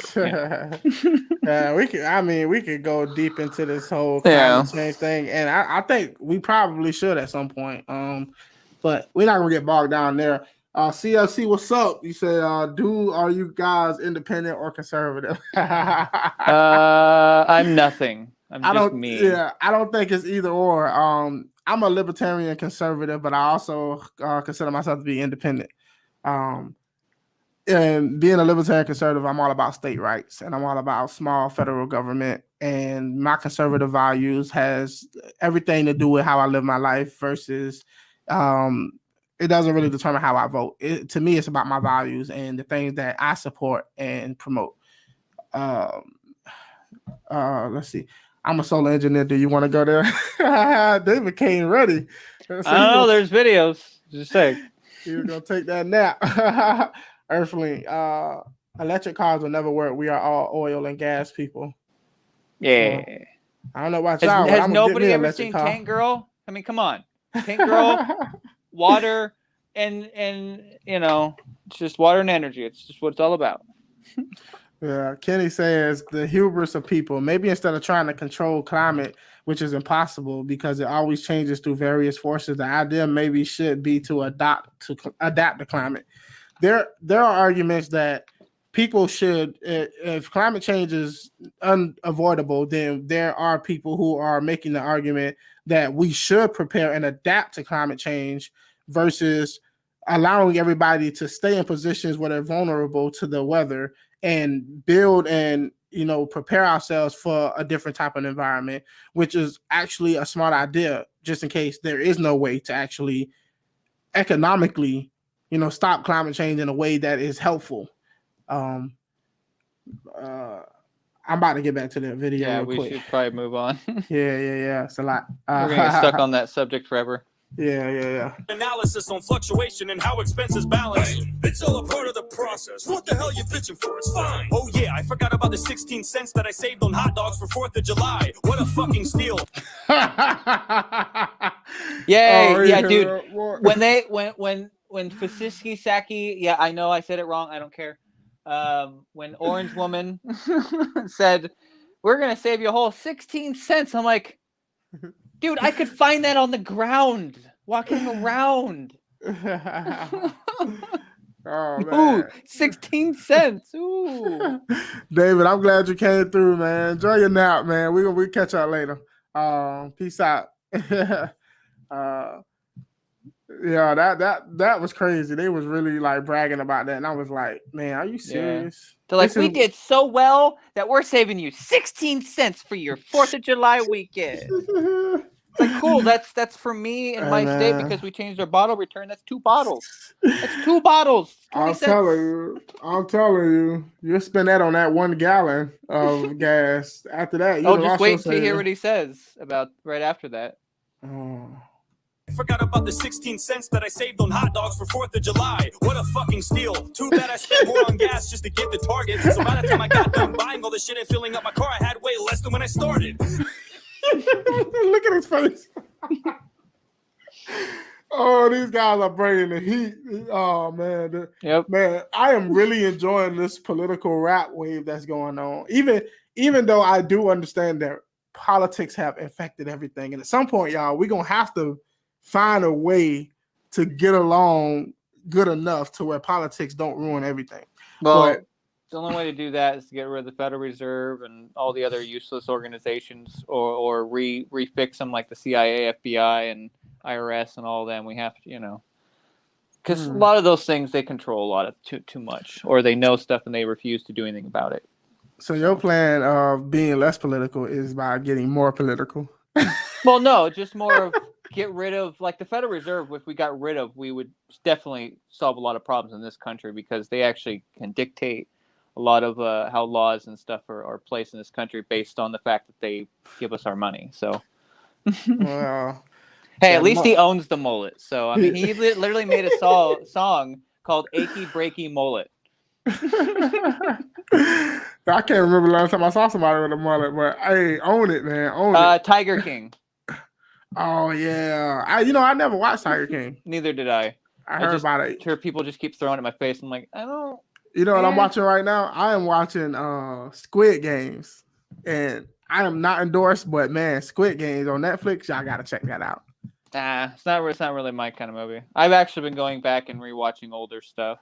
Speaker 1: we could go deep into this whole climate change thing, and I think we probably should at some point. But we're not gonna get bogged down there. CLC, what's up? You said, are you guys independent or conservative?
Speaker 3: I'm nothing. I don't think it's either or. I'm a libertarian conservative, but I also consider myself to be independent. And being a libertarian conservative, I'm all about state rights, and I'm all about small federal government. And my conservative values has everything to do with how I live my life versus it doesn't really determine how I vote. To me, it's about my values and the things that I support and promote. Let's see. I'm a solar engineer. Do you want to go there? David came ready. So I don't know. There's videos. Just say.
Speaker 1: You're going to take that nap. Earthling. Electric cars will never work. We are all oil and gas people.
Speaker 3: Yeah.
Speaker 1: I don't know about
Speaker 3: y'all. Has nobody ever seen Tank Girl? I mean, come on. Tank Girl, water, and it's just water and energy. It's just what it's all about.
Speaker 1: Yeah, Kenny says the hubris of people. Maybe instead of trying to control climate, which is impossible because it always changes through various forces, the idea maybe should be to adapt the climate. there are arguments that people should, if climate change is unavoidable, then there are people who are making the argument that we should prepare and adapt to climate change versus allowing everybody to stay in positions where they're vulnerable to the weather and build and prepare ourselves for a different type of environment, which is actually a smart idea, just in case there is no way to actually economically, stop climate change in a way that is helpful. I'm about to get back to that video.
Speaker 3: Yeah,
Speaker 1: real
Speaker 3: we
Speaker 1: quick.
Speaker 3: should probably move on.
Speaker 1: Yeah. It's a lot.
Speaker 3: We're gonna get stuck on that subject forever.
Speaker 1: Yeah.
Speaker 4: Analysis on fluctuation and how expenses balance. Hey, it's all a part of the process. What the hell you bitching for? It's fine. Oh yeah, I forgot about the 16 cents that I saved on hot dogs for 4th of July. What a fucking steal.
Speaker 3: Yay, yeah, dude. When Fiscal Saki, yeah, I know I said it wrong. I don't care. When Orange Woman said, "We're gonna save you a whole 16 cents," I'm like, dude, I could find that on the ground, walking around.
Speaker 1: Oh, man.
Speaker 3: Ooh, 16 cents. Ooh.
Speaker 1: David, I'm glad you came through, man. Enjoy your nap, man. We catch up later. Peace out. Yeah, that was crazy. They was really like bragging about that, and I was like, man, are you serious?
Speaker 3: They're like, we did so well that we're saving you 16 cents for your 4th of July weekend. It's like, cool. That's for me in my state because we changed our bottle return. That's 2 bottles. That's 2 bottles.
Speaker 1: I'm telling you, you'll spend that on that 1 gallon of gas. After that,
Speaker 3: just wait to hear what he says about right after that.
Speaker 4: I forgot about the 16 cents that I saved on hot dogs for 4th of July. What a fucking steal. Too bad I spent more on gas just to get the Target. So by the time I got done buying all the shit and filling up my car, I had way less than when I started.
Speaker 1: Look at his face. Oh, these guys are bringing the heat. Oh, man.
Speaker 3: Yep.
Speaker 1: Man, I am really enjoying this political rap wave that's going on. Even though I do understand that politics have affected everything. And at some point, y'all, we're going to have to find a way to get along good enough to where politics don't ruin everything.
Speaker 3: Well, the only way to do that is to get rid of the Federal Reserve and all the other useless organizations, or refix them like the CIA, FBI, and IRS and all of them. We have to, because a lot of those things, they control a lot of too much, or they know stuff and they refuse to do anything about it.
Speaker 1: So your plan of being less political is by getting more political?
Speaker 3: Well, no, just more of get rid of, like, the Federal Reserve. If we got rid of, we would definitely solve a lot of problems in this country, because they actually can dictate a lot of how laws and stuff are placed in this country based on the fact that they give us our money. So,
Speaker 1: well,
Speaker 3: hey, at least he owns the mullet. So, I mean, he literally made a song called "Achy Breaky Mullet."
Speaker 1: I can't remember the last time I saw somebody with a mullet, but hey, own it, man. Own it.
Speaker 3: Tiger King.
Speaker 1: Oh yeah, I never watched Tiger King.
Speaker 3: Neither did I.
Speaker 1: I heard about it.
Speaker 3: Heard people just keep throwing it in my face. I'm like, I don't.
Speaker 1: You know what I'm watching right now? I am watching Squid Games, and I am not endorsed, but man, Squid Games on Netflix, y'all gotta check that out.
Speaker 3: It's not really my kind of movie. I've actually been going back and rewatching older stuff.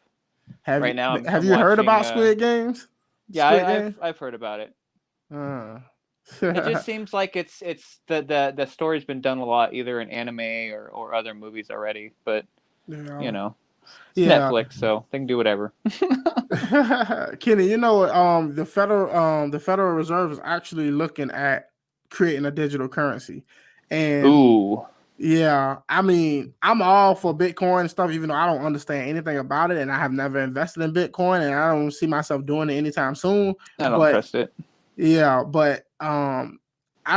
Speaker 1: Have you heard about Squid Games?
Speaker 3: Yeah, I've heard about it. It just seems like it's the story's been done a lot, either in anime or other movies already. But it's Netflix, so they can do whatever.
Speaker 1: Kenny, the Federal Reserve is actually looking at creating a digital currency, and yeah, I mean, I'm all for Bitcoin and stuff, even though I don't understand anything about it, and I have never invested in Bitcoin, and I don't see myself doing it anytime soon.
Speaker 3: I don't trust it.
Speaker 1: Yeah, but I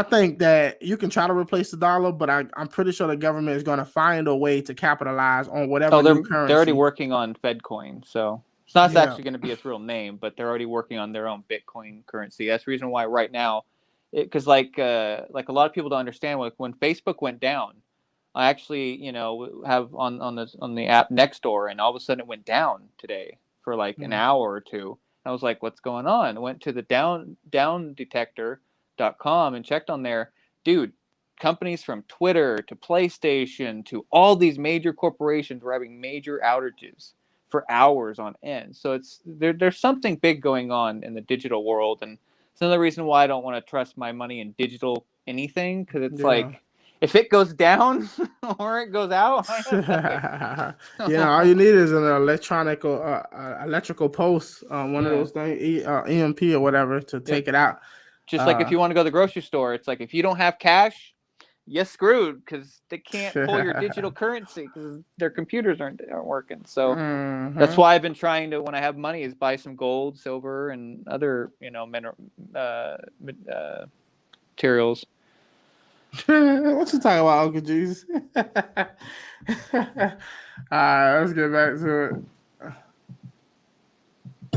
Speaker 1: think that you can try to replace the dollar, but I'm pretty sure the government is going to find a way to capitalize on whatever new currency. They're
Speaker 3: already working on FedCoin, so it's not actually going to be its real name, but they're already working on their own Bitcoin currency. That's the reason why right now, because like a lot of people don't understand, like when Facebook went down, I actually have on the app Nextdoor, and all of a sudden it went down today for like an hour or two. I was like, what's going on? I went to the downdetector.com and checked on there. Dude, companies from Twitter to PlayStation to all these major corporations were having major outages for hours on end. So there's something big going on in the digital world, and it's another reason why I don't want to trust my money in digital anything, because it's like if it goes down or it goes out, I have nothing.
Speaker 1: All you need is an electrical post, one of those things, EMP or whatever, to take it out.
Speaker 3: Just like if you want to go to the grocery store, it's like if you don't have cash, you're screwed, because they can't pull your digital currency because their computers aren't working. So that's why I've been trying to, when I have money, is buy some gold, silver, and other materials.
Speaker 1: What you talking about, Uncle Jesus? All right, let's get back to it.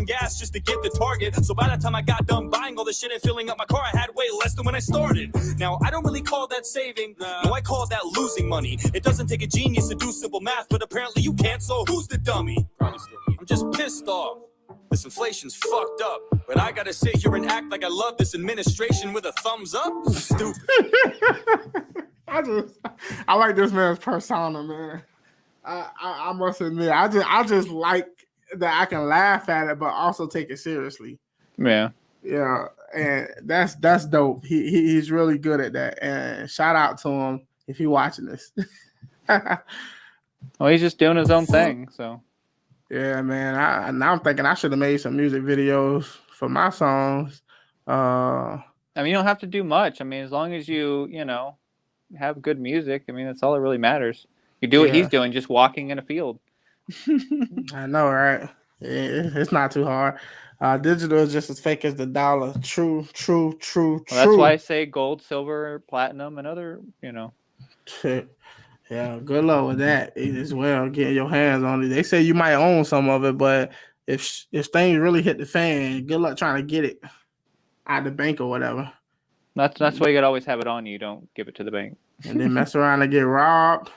Speaker 4: Gas just to get the target. So by the time I got done buying all the shit and filling up my car, I had way less than when I started. Now I don't really call that saving. No, I call that losing money. It doesn't take a genius to do simple math, but apparently you can't. So who's the dummy? I'm just pissed off. This inflation's fucked up, but I gotta sit here and act like I love this administration with a thumbs up? Stupid.
Speaker 1: I like this man's persona, man. I must admit, I just like that I can laugh at it, but also take it seriously.
Speaker 3: Yeah,
Speaker 1: and that's dope. He's really good at that, and shout out to him if you're watching this.
Speaker 3: Well, he's just doing his own thing, so.
Speaker 1: Yeah, man. Now I'm thinking I should have made some music videos for my songs.
Speaker 3: I mean, you don't have to do much. I mean, as long as you have good music, I mean, that's all that really matters. You do what he's doing, just walking in a field.
Speaker 1: I know, right? It's not too hard. Digital is just as fake as the dollar. True.
Speaker 3: Well, that's why I say gold, silver, platinum, and other,
Speaker 1: Yeah, good luck with that as well. Getting your hands on it. They say you might own some of it, but if things really hit the fan, good luck trying to get it out of the bank or whatever.
Speaker 3: That's why you gotta always have it on you. Don't give it to the bank.
Speaker 1: And then mess around and get robbed.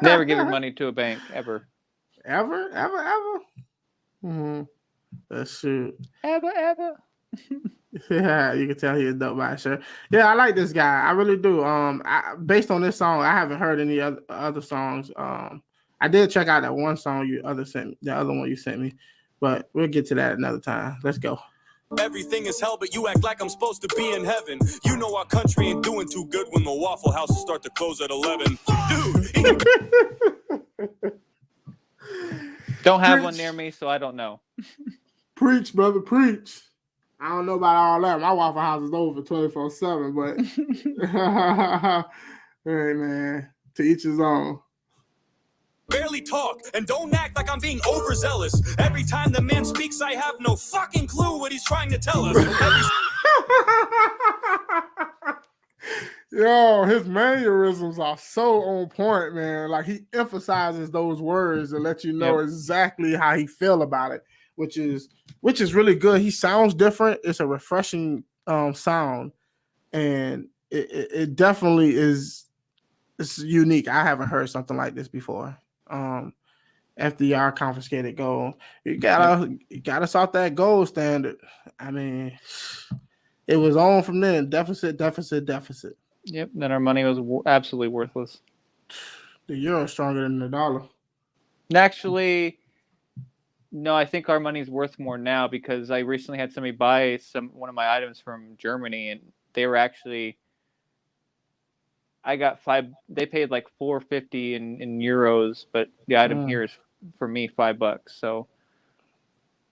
Speaker 3: Never give your money to a bank, ever.
Speaker 1: Ever? Mm-hmm. That's true.
Speaker 3: Ever.
Speaker 1: Yeah, you can tell he's dope by sure. Yeah, I like this guy. I really do. Based on this song, I haven't heard any other songs. I did check out that one song the other one you sent me, but we'll get to that another time. Let's go.
Speaker 4: Everything is hell, but you act like I'm supposed to be in heaven. You know our country ain't doing too good when the Waffle Houses start to close at 11. Dude.
Speaker 3: Don't have one near me, so I don't know.
Speaker 1: Preach, brother, preach. I don't know about all that. My Waffle House is over 24/7, but hey, man, to each his own.
Speaker 4: Barely talk and don't act like I'm being overzealous. Every time the man speaks, I have no fucking clue what he's trying to tell us.
Speaker 1: Yo, his mannerisms are so on point, man. Like he emphasizes those words and let you know exactly how he feel about it, which is really good. He sounds different. It's a refreshing sound, and it definitely is. It's unique. I haven't heard something like this before. FDR confiscated gold. You got us off that gold standard. I mean, it was on from then. Deficit.
Speaker 3: Yep. Then our money was absolutely worthless.
Speaker 1: The euro is stronger than the dollar.
Speaker 3: Actually, no, I think our money's worth more now because I recently had somebody buy one of my items from Germany, and they were actually. I got they paid like $4.50 in euros, but the item here is for me $5. So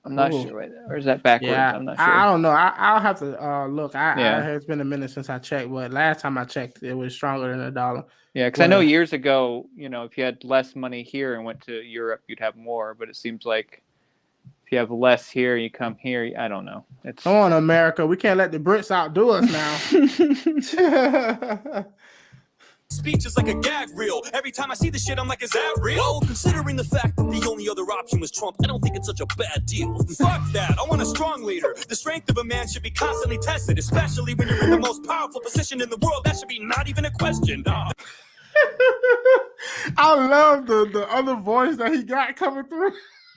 Speaker 3: I'm not sure. Or is that backwards?
Speaker 1: Yeah,
Speaker 3: I'm not sure.
Speaker 1: I don't know. I'll have to look. It's been a minute since I checked, but last time I checked, it was stronger than the dollar.
Speaker 3: Yeah, because I know years ago, if you had less money here and went to Europe, you'd have more. But it seems like if you have less here, you come here. I don't know.
Speaker 1: Come on, America. We can't let the Brits outdo us now.
Speaker 4: Speech is like a gag reel. Every time I see this shit, I'm like, is that real? Well, considering the fact that the only other option was Trump, I don't think it's such a bad deal. Fuck that. I want a strong leader. The strength of a man should be constantly tested, especially when you're in the most powerful position in the world. That should be not even a question. I
Speaker 1: love the other voice that he got coming through.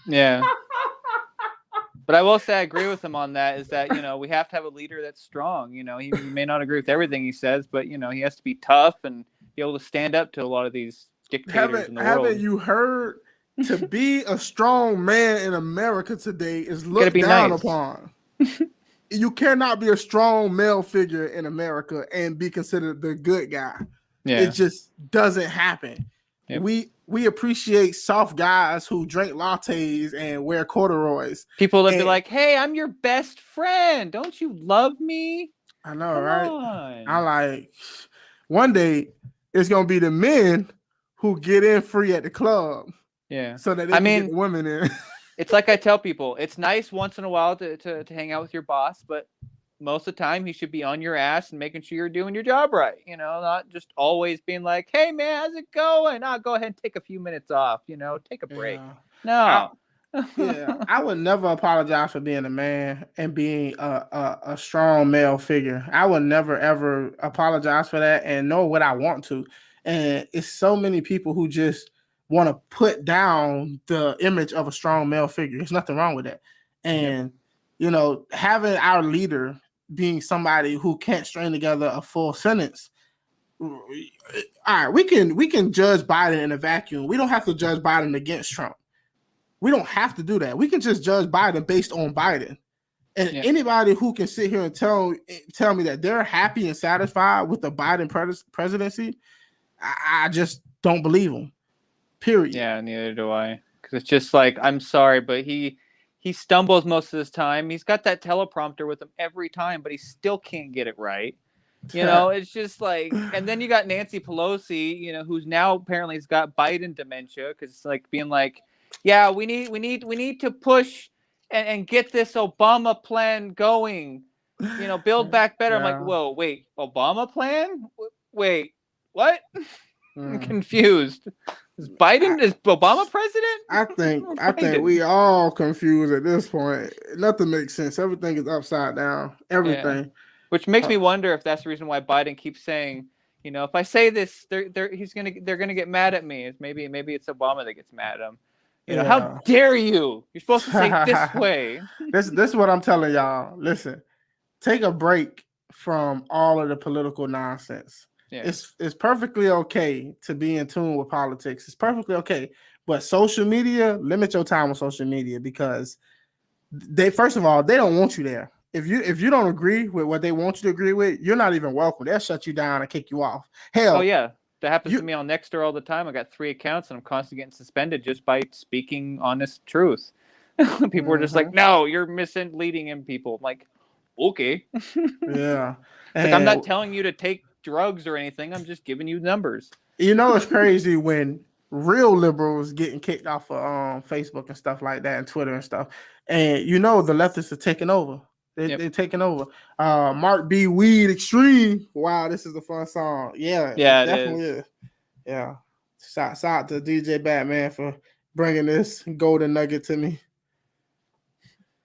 Speaker 3: Yeah. But I will say I agree with him on that, is that, we have to have a leader that's strong. He may not agree with everything he says, but, he has to be tough and be able to stand up to a lot of these dictators in the world.
Speaker 1: Haven't you heard to be a strong man in America today is
Speaker 3: gotta
Speaker 1: looked
Speaker 3: be
Speaker 1: down
Speaker 3: nice.
Speaker 1: upon. You cannot be a strong male figure in America and be considered the good guy.
Speaker 3: Yeah.
Speaker 1: It just doesn't happen.
Speaker 3: Yep.
Speaker 1: We appreciate soft guys who drink lattes and wear corduroys.
Speaker 3: People that be
Speaker 1: And-
Speaker 3: like, "Hey, I'm your best friend. Don't you love me?"
Speaker 1: I know,
Speaker 3: Come
Speaker 1: right?
Speaker 3: on.
Speaker 1: I'm like, one day it's gonna be the men who get in free at the club.
Speaker 3: Yeah.
Speaker 1: So that they
Speaker 3: I
Speaker 1: can
Speaker 3: mean,
Speaker 1: get the women in.
Speaker 3: It's like I tell people, it's nice once in a while to hang out with your boss, but most of the time he should be on your ass and making sure you're doing your job right. You know, not just always being like, "Hey man, how's it going? I'll go ahead and take a few minutes off, you know, take a break."
Speaker 1: Yeah.
Speaker 3: No.
Speaker 1: I would never apologize for being a man and being a strong male figure. I would never ever apologize for that, and nor would I want to. And it's so many people who just want to put down the image of a strong male figure. There's nothing wrong with that. And you know, having our leader being somebody who can't string together a full sentence. All right, we can judge Biden in a vacuum. We don't have to judge Biden against Trump. We don't have to do that. We can just judge Biden based on Biden. And anybody who can sit here and tell me that they're happy and satisfied with the Biden presidency, I just don't believe them. Period.
Speaker 3: Yeah, neither do I. Because it's just like, I'm sorry, but he stumbles most of his time. He's got that teleprompter with him every time, but he still can't get it right. You know, it's just like, and then you got Nancy Pelosi, you know, who's now apparently has got Biden dementia, because it's like being like, yeah, we need to push and get this Obama plan going. You know, build back better. I'm like, whoa, wait, Obama plan? Wait, what? I'm confused. Is Obama president?
Speaker 1: I think we all confused at this point. Nothing makes sense. Everything is upside down. Everything.
Speaker 3: Yeah. Which makes me wonder if that's the reason why Biden keeps saying, you know, if I say this, they're gonna get mad at me. Maybe it's Obama that gets mad at him. You know, how dare you? You're supposed to say it this way.
Speaker 1: This is what I'm telling y'all. Listen, take a break from all of the political nonsense. Yeah. It's perfectly okay to be in tune with politics. It's perfectly okay. But social media, limit your time on social media, because first of all, they don't want you there. If you don't agree with what they want you to agree with, you're not even welcome. They'll shut you down and kick you off. Hell,
Speaker 3: oh yeah. That happens to me on Nextdoor all the time. I got 3 accounts and I'm constantly getting suspended just by speaking honest truth. People were just like, "No, you're misleading people." I'm like, okay.
Speaker 1: Yeah.
Speaker 3: Like, I'm not telling you to take drugs or anything. I'm just giving you numbers.
Speaker 1: You know, it's crazy when real liberals getting kicked off of Facebook and stuff like that, and Twitter and stuff. And you know, the leftists are taking over. They're taking over. Mark B. Weed Extreme. Wow, this is a fun song. Yeah, it definitely is. Yeah. Shout out to DJ Batman for bringing this golden nugget to me.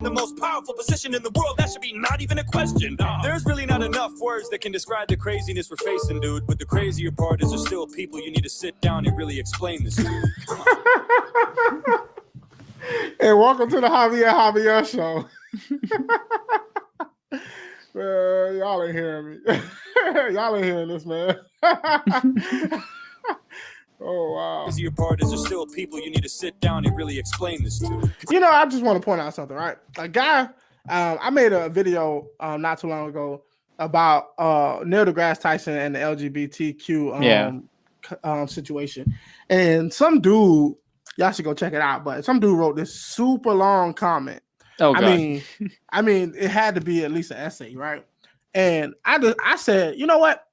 Speaker 4: The most powerful position in the world, that should be not even a question. There's really not enough words that can describe the craziness we're facing, dude. But the crazier part is there's still people you need to sit down and really explain this to. Come on.
Speaker 1: Hey, welcome to the Javier Show. Y'all ain't hearing me. Y'all ain't hearing this, man. Oh, wow.
Speaker 4: The easier part is there's still people you need to sit down and really explain this to.
Speaker 1: You know, I just want to point out something, right? A guy, I made a video not too long ago about Neil deGrasse Tyson and the LGBTQ situation. And some dude, y'all should go check it out, but some dude wrote this super long comment.
Speaker 3: Oh, God.
Speaker 1: I mean, it had to be at least an essay, right? And I said, you know what?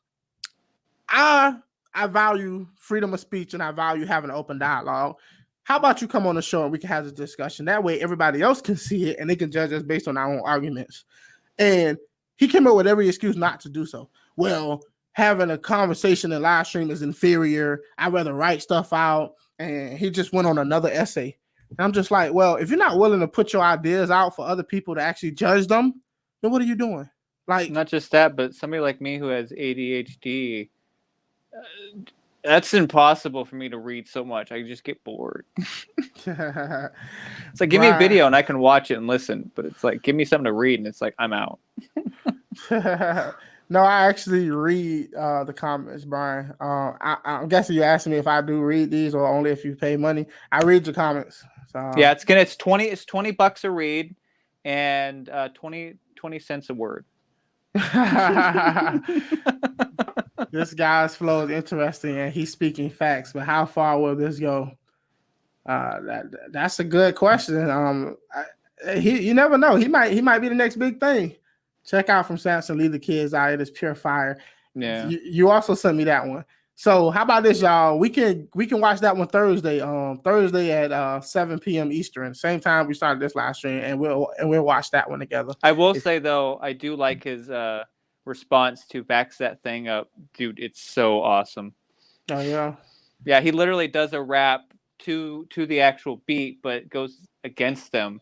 Speaker 1: I value freedom of speech and I value having an open dialogue. How about you come on the show and we can have this discussion? That way everybody else can see it and they can judge us based on our own arguments. And he came up with every excuse not to do so. Well, having a conversation and live stream is inferior. I'd rather write stuff out. And he just went on another essay. And I'm just like, well, if you're not willing to put your ideas out for other people to actually judge them, then what are you doing? Like,
Speaker 3: not just that, but somebody like me who has ADHD, that's impossible for me to read so much. I just get bored. It's like, give me a video and I can watch it and listen, but it's like, give me something to read and it's like, I'm out.
Speaker 1: No, I actually read the comments, Brian. I'm guessing you're asking me if I do read these or only if you pay money. I read your comments. So
Speaker 3: Yeah, it's 20 bucks a read, and 20 cents a word.
Speaker 1: this guy's flow is interesting and he's speaking facts, but how far will this go? That's a good question. You never know. He might be the next big thing. Check out from Samson, leave the kids out. It is pure fire.
Speaker 3: Yeah.
Speaker 1: You also sent me that one. So how about this, y'all? We can watch that one Thursday. Thursday at 7 p.m. Eastern, same time we started this live stream, and we'll watch that one together.
Speaker 3: I will say though, I do like his response to backs that thing up, dude. It's so awesome.
Speaker 1: Oh yeah.
Speaker 3: Yeah, he literally does a rap to the actual beat, but goes against them.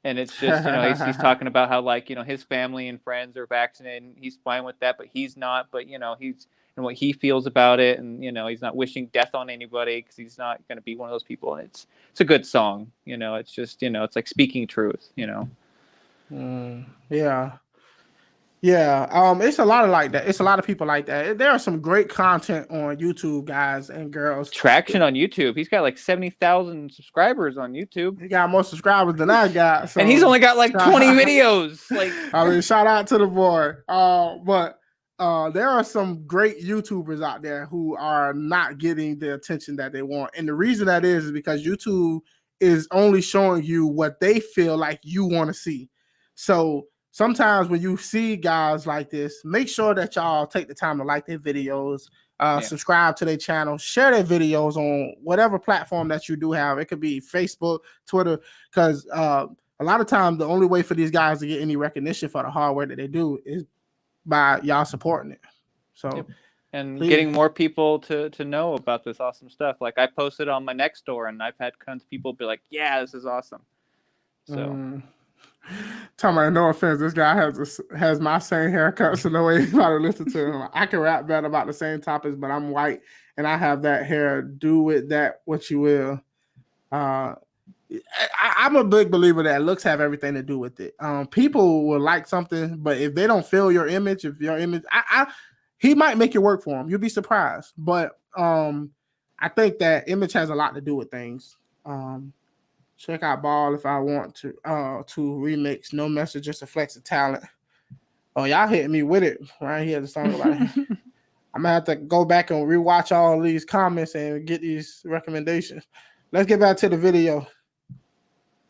Speaker 3: And it's just, he's talking about how, like, his family and friends are vaccinated and he's fine with that, but he's not. But, he's and what he feels about it. And, he's not wishing death on anybody because he's not going to be one of those people. And it's a good song. It's just, it's like speaking truth,
Speaker 1: Yeah. Yeah. It's a lot of like that. It's a lot of people like that. There are some great content on YouTube, guys and girls.
Speaker 3: Traction on YouTube. He's got like 70,000 subscribers on YouTube.
Speaker 1: He got more subscribers than I got. So.
Speaker 3: And he's only got like 20 videos. Like,
Speaker 1: I mean, shout out to the boy. But there are some great YouTubers out there who are not getting the attention that they want. And the reason that is because YouTube is only showing you what they feel like you want to see. So sometimes when you see guys like this, make sure that y'all take the time to like their videos, subscribe to their channel, share their videos on whatever platform that you do have. It could be Facebook, Twitter, because a lot of times the only way for these guys to get any recognition for the hard work that they do is by y'all supporting it. So
Speaker 3: and getting more people to know about this awesome stuff. Like I posted on my Nextdoor and I've had tons of people be like, yeah, this is awesome. So
Speaker 1: Talking about, no offense, this guy has my same haircut, so no way anybody listen to him. I can rap better about the same topics, but I'm white and I have that hair. Do with that what you will. I'm a big believer that looks have everything to do with it. People will like something, but if they don't feel your image, he might make it work for him. You'll be surprised. But I think that image has a lot to do with things. Check out Ball if I want to remix. No Message, just a flex of talent. Oh, y'all hitting me with it right here. The song about it. I'm gonna have to go back and rewatch all these comments and get these recommendations. Let's get back to the video.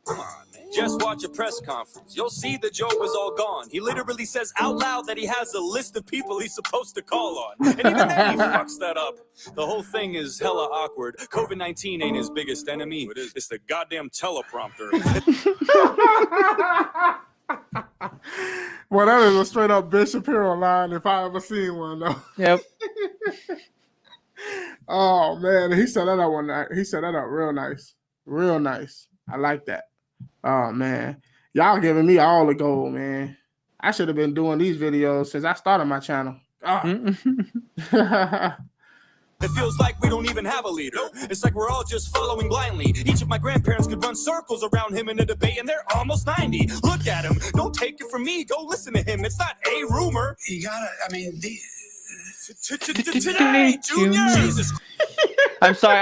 Speaker 4: Come on, man. Just watch a press conference. You'll see the joke was all gone. He literally says out loud that he has a list of people he's supposed to call on. And even then he fucks that up. The whole thing is hella awkward. COVID-19 ain't his biggest enemy. It's the goddamn teleprompter.
Speaker 1: Well, that is a straight up Ben Shapiro line if I ever seen one, though.
Speaker 3: Yep.
Speaker 1: Oh, man. He set that up one night. He set that up real nice. Real nice. I like that. Oh, man. Y'all giving me all the gold, man. I should have been doing these videos since I started my channel. Oh.
Speaker 4: It feels like we don't even have a leader. It's like we're all just following blindly. Each of my grandparents could run circles around him in a debate, and they're almost 90. Look at him. Don't take it from me. Go listen to him. It's not a rumor.
Speaker 5: You gotta, I mean,
Speaker 4: today, Junior. Jesus.
Speaker 3: I'm sorry.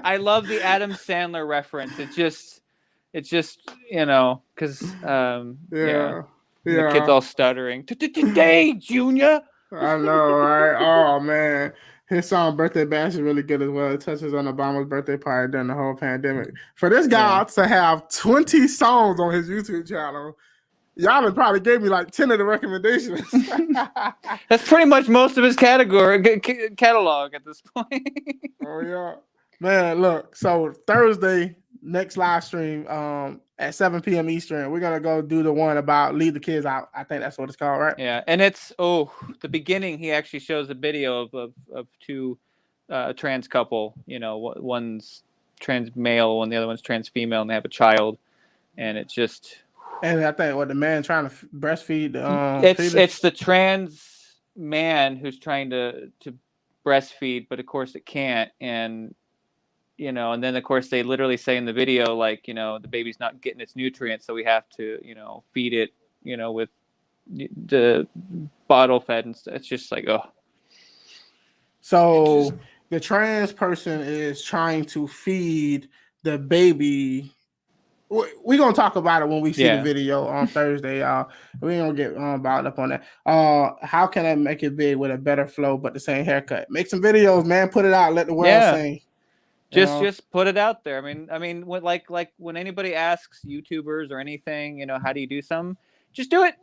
Speaker 3: I love the Adam Sandler reference. It's just because the kid's all stuttering. Today, Junior.
Speaker 1: I know, right? Oh man, his song "Birthday Bash" is really good as well. It touches on Obama's birthday party during the whole pandemic. For this guy to have 20 songs on his YouTube channel, y'all have probably gave me like 10 of the recommendations.
Speaker 3: That's pretty much most of his catalog at this point.
Speaker 1: Oh yeah, man. Look, so Thursday next live stream at 7 p.m. Eastern, we're gonna go do the one about leave the kids out. I think that's what it's called, right?
Speaker 3: Yeah, and it's the beginning. He actually shows a video of two trans couple. One's trans male, and the other one's trans female, and they have a child, and it's just.
Speaker 1: And I think the man trying to breastfeed.
Speaker 3: It's the trans man who's trying to breastfeed, but of course it can't, and and then of course they literally say in the video, like, the baby's not getting its nutrients, so we have to feed it with the bottle fed and stuff. It's just like, oh.
Speaker 1: So the trans person is trying to feed the baby. We're gonna talk about it when we see the video on Thursday, y'all. We ain't gonna get bogged up on that. How can I make it big with a better flow but the same haircut? Make some videos, man. Put it out. Let the world sing.
Speaker 3: Just put it out there. I mean, when like when anybody asks YouTubers or anything, you know, how do you do something? Just do it.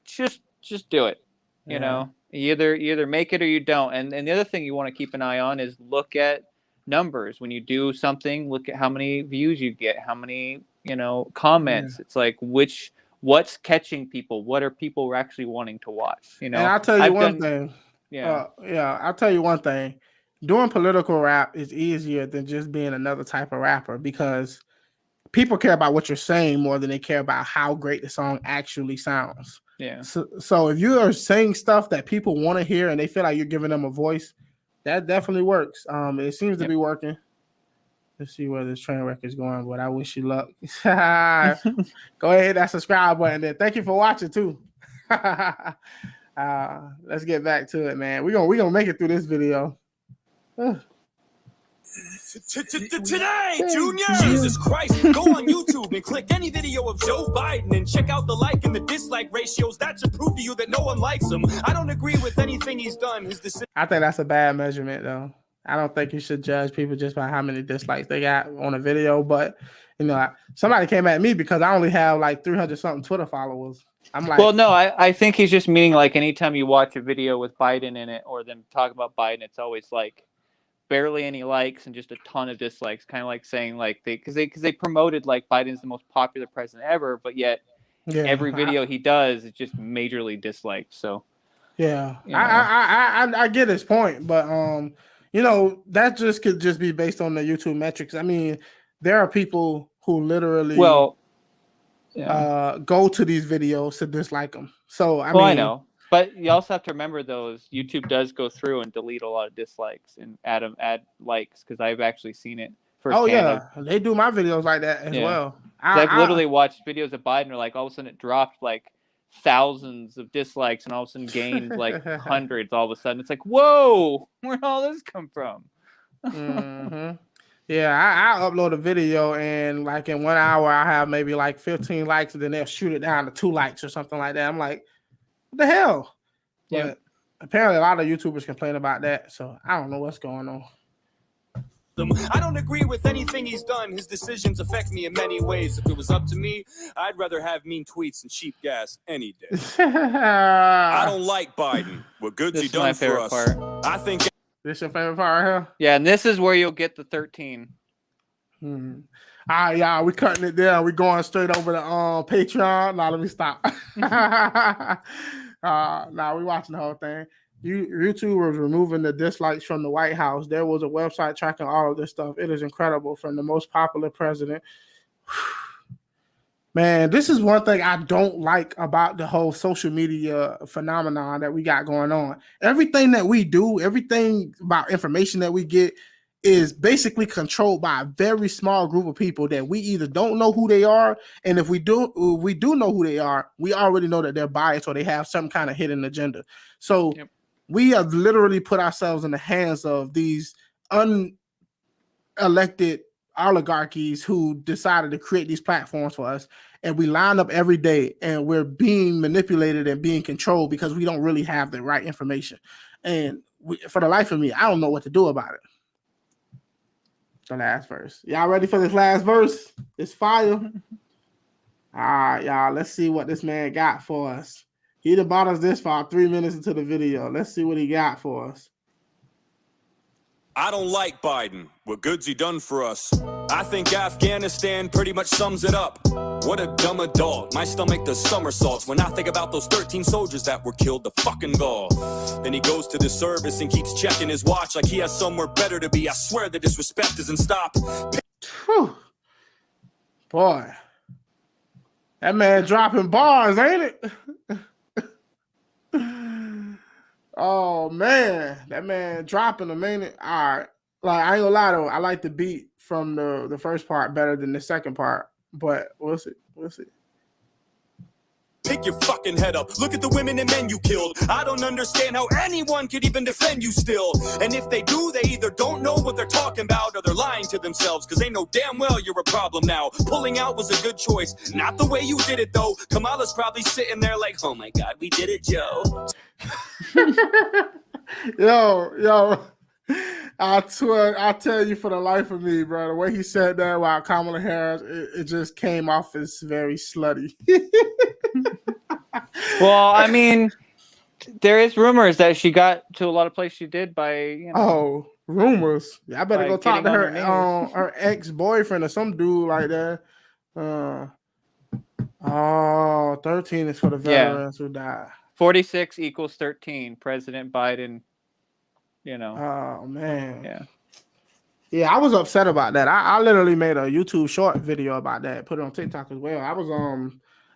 Speaker 3: Just do it. You know, you either make it or you don't. And the other thing you want to keep an eye on is look at numbers. When you do something, look at how many views you get, how many, you know, comments. It's like what's catching people? What are people actually wanting to watch? You know,
Speaker 1: and I'll tell you one thing. I'll tell you one thing. Doing political rap is easier than just being another type of rapper because people care about what you're saying more than they care about how great the song actually sounds.
Speaker 3: Yeah.
Speaker 1: So if you are saying stuff that people want to hear and they feel like you're giving them a voice, that definitely works. It seems to be working. Let's see where this train wreck is going, but I wish you luck. Go ahead and hit that subscribe button there. Thank you for watching too. Let's get back to it, man. We're gonna make it through this video.
Speaker 4: Today, Junior! Jesus Christ, go on YouTube and click any video of Joe Biden and check out the like and the dislike ratios. That should prove to you that no one likes him. I don't agree with anything he's done.
Speaker 1: I think that's a bad measurement, though. I don't think you should judge people just by how many dislikes they got on a video. But, you know, somebody came at me because I only have like 300-something Twitter followers. I'm like,
Speaker 3: well, no, I think he's just meaning like anytime you watch a video with Biden in it or them talk about Biden, it's always like barely any likes and just a ton of dislikes, kind of like saying like because they promoted like Biden's the most popular president ever, but yet every video he does is just majorly disliked. So
Speaker 1: yeah, you know. I get his point, but you know, that just could just be based on the YouTube metrics. I mean, there are people who literally go to these videos to dislike them. So I mean,
Speaker 3: I know. But you also have to remember, YouTube does go through and delete a lot of dislikes and add likes, because I've actually seen it firsthand.
Speaker 1: Oh yeah, they do my videos like that as well.
Speaker 3: I've literally watched videos of Biden where like all of a sudden it dropped like thousands of dislikes and all of a sudden gained like hundreds all of a sudden. It's like, whoa, where'd all this come from?
Speaker 1: Mm-hmm. Yeah, I upload a video and like in 1 hour I have maybe like 15 likes and then they'll shoot it down to 2 likes or something like that. I'm like, what the hell?
Speaker 3: Yeah.
Speaker 1: But apparently a lot of YouTubers complain about that, so I don't know what's going on.
Speaker 4: I don't agree with anything he's done. His decisions affect me in many ways. If it was up to me, I'd rather have mean tweets and cheap gas any day. I don't like Biden. What good's he done for us? I think
Speaker 1: this your favorite part right here?
Speaker 3: Yeah, and this is where you'll get the 13.
Speaker 1: All right, y'all, we cutting it down. We going straight over to Patreon. Now let me stop. Now we watching the whole thing. YouTube was removing the dislikes from the White House. There was a website tracking all of this stuff. It is incredible. From the most popular president. Man, this is one thing I don't like about the whole social media phenomenon that we got going on. Everything that we do, everything about information that we get is basically controlled by a very small group of people that we either don't know who they are, and if we do know who they are, we already know that they're biased or they have some kind of hidden agenda. So we have literally put ourselves in the hands of these unelected oligarchies who decided to create these platforms for us, and we line up every day and we're being manipulated and being controlled because we don't really have the right information. And for the life of me, I don't know what to do about it. The last verse. Y'all ready for this last verse? It's fire. All right, y'all. Let's see what this man got for us. He done bought us this far 3 minutes into the video. Let's see what he got for us.
Speaker 4: I don't like Biden. What good's he done for us? I think Afghanistan pretty much sums it up. What a dumb adult. My stomach does somersaults when I think about those 13 soldiers that were killed to fucking gall. Then he goes to the service and keeps checking his watch like he has somewhere better to be. I swear the disrespect doesn't stop.
Speaker 1: Whew. Boy. That man dropping bars, ain't it? Oh man, that man dropping them, ain't it? All right. Like, I ain't gonna lie though, I like the beat from the first part better than the second part, but we'll see.
Speaker 4: Pick your fucking head up. Look at the women and men you killed. I don't understand how anyone could even defend you still. And if they do, they either don't know what they're talking about or they're lying to themselves, because they know damn well you're a problem now. Pulling out was a good choice. Not the way you did it, though. Kamala's probably sitting there like, oh my God, we did it, Joe.
Speaker 1: Yo, I swear, I tell you for the life of me, bro, the way he said that about Kamala Harris, it just came off as very slutty.
Speaker 3: Well, I mean, there is rumors that she got to a lot of places she did by, you know.
Speaker 1: Oh, rumors. Yeah, I better
Speaker 3: By
Speaker 1: go talk to
Speaker 3: getting
Speaker 1: her,
Speaker 3: on
Speaker 1: her ex-boyfriend or some dude like that. 13 is for the veterans who died.
Speaker 3: 46 equals 13. President Biden, you know.
Speaker 1: Oh, man.
Speaker 3: Yeah.
Speaker 1: Yeah, I was upset about that. I literally made a YouTube short video about that, put it on TikTok as well.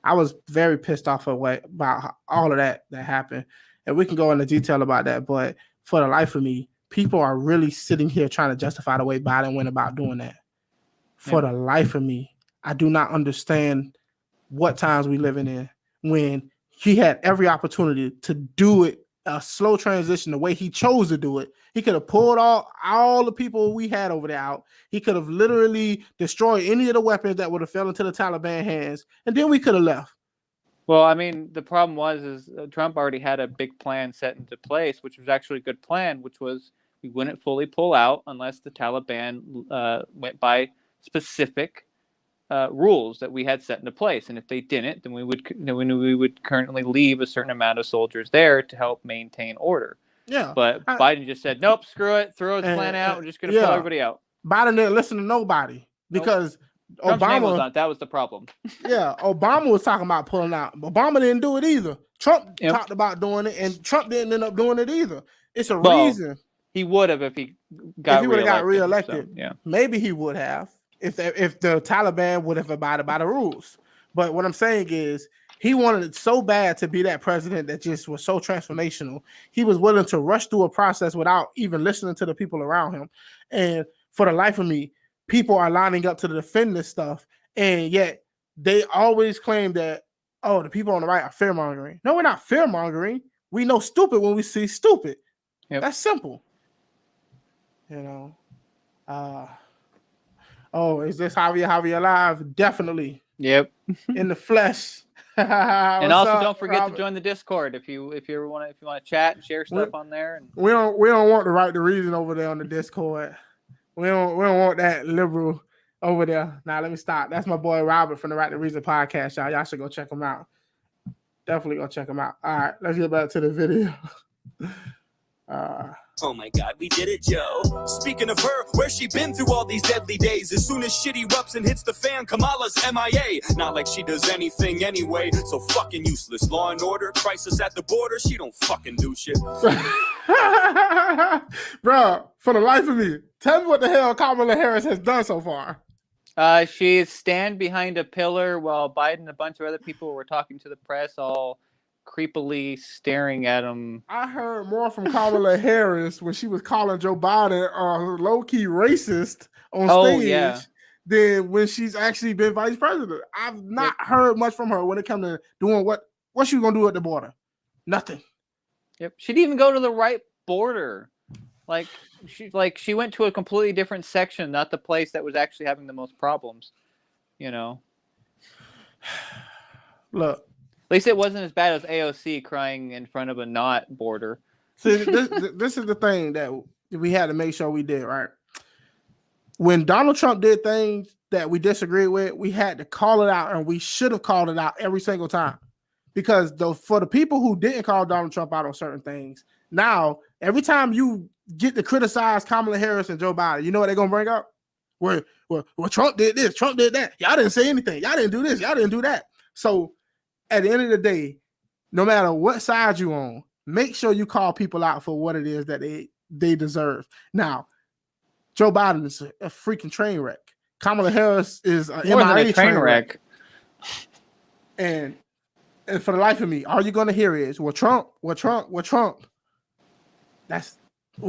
Speaker 1: I was very pissed off about all of that happened. And we can go into detail about that, but for the life of me, people are really sitting here trying to justify the way Biden went about doing that. For the life of me, I do not understand what times we living in when he had every opportunity to do it, a slow transition, the way he chose to do it. He could have pulled all the people we had over there out. He could have literally destroyed any of the weapons that would have fell into the Taliban hands, and then we could have left.
Speaker 3: Well, I mean, the problem was Trump already had a big plan set into place, which was actually a good plan, which was we wouldn't fully pull out unless the Taliban went by specific rules that we had set into place, and if they didn't, then we would currently leave a certain amount of soldiers there to help maintain order.
Speaker 1: Yeah,
Speaker 3: but Biden just said, "Nope, screw it, throw his plan out. We're just going to pull everybody out."
Speaker 1: Biden didn't listen to nobody because
Speaker 3: Trump's name was
Speaker 1: Obama.
Speaker 3: not, that was the problem.
Speaker 1: Yeah, Obama was talking about pulling out. Obama didn't do it either. Trump talked about doing it, and Trump didn't end up doing it either. It's a reason.
Speaker 3: He would have if he would have got
Speaker 1: reelected.
Speaker 3: So, yeah,
Speaker 1: maybe he would have if the Taliban would have abided by the rules. But what I'm saying is, he wanted it so bad to be that president that just was so transformational. He was willing to rush through a process without even listening to the people around him. And for the life of me, people are lining up to defend this stuff, and yet they always claim that, oh, the people on the right are fear-mongering. No, we're not fear-mongering. We know stupid when we see stupid. Yep. That's simple. You know. Is this Javier live? Definitely.
Speaker 3: Yep.
Speaker 1: In the flesh.
Speaker 3: And also don't forget to join the Discord if you want to chat and share stuff on there. And
Speaker 1: we don't want the right to reason over there on the Discord. We don't want that liberal over there. Now let me stop. That's my boy Robert from the Right to Reason podcast, y'all. Y'all should go check him out. Definitely go check him out. All right, let's get back to the video.
Speaker 4: Oh my God, we did it, Joe. Speaking of her, where's she been through all these deadly days? As soon as shit erupts and hits the fan, Kamala's MIA. Not like she does anything anyway, so fucking useless. Law and order, crisis at the border, she don't fucking do shit.
Speaker 1: Bro, for the life of me, tell me what the hell Kamala Harris has done so far.
Speaker 3: She stand behind a pillar while Biden and a bunch of other people were talking to the press, all creepily staring at him.
Speaker 1: I heard more from Kamala Harris when she was calling Joe Biden low-key racist on stage than when she's actually been vice president. I've not heard much from her when it comes to doing what she gonna do at the border. Nothing.
Speaker 3: Yep. She didn't even go to the right border. She went to a completely different section, not the place that was actually having the most problems. You know.
Speaker 1: Look.
Speaker 3: At least it wasn't as bad as AOC crying in front of a not border.
Speaker 1: See, this is the thing that we had to make sure we did, right? When Donald Trump did things that we disagreed with, we had to call it out, and we should have called it out every single time. Because for the people who didn't call Donald Trump out on certain things, now, every time you get to criticize Kamala Harris and Joe Biden, you know what they're going to bring up? Well, Trump did this, Trump did that. Y'all didn't say anything. Y'all didn't do this. Y'all didn't do that. So, at the end of the day, no matter what side you on, make sure you call people out for what it is that they deserve. Now, Joe Biden is a freaking train wreck. Kamala Harris is a MIA train wreck. And for the life of me, all you're going to hear is, Trump. We're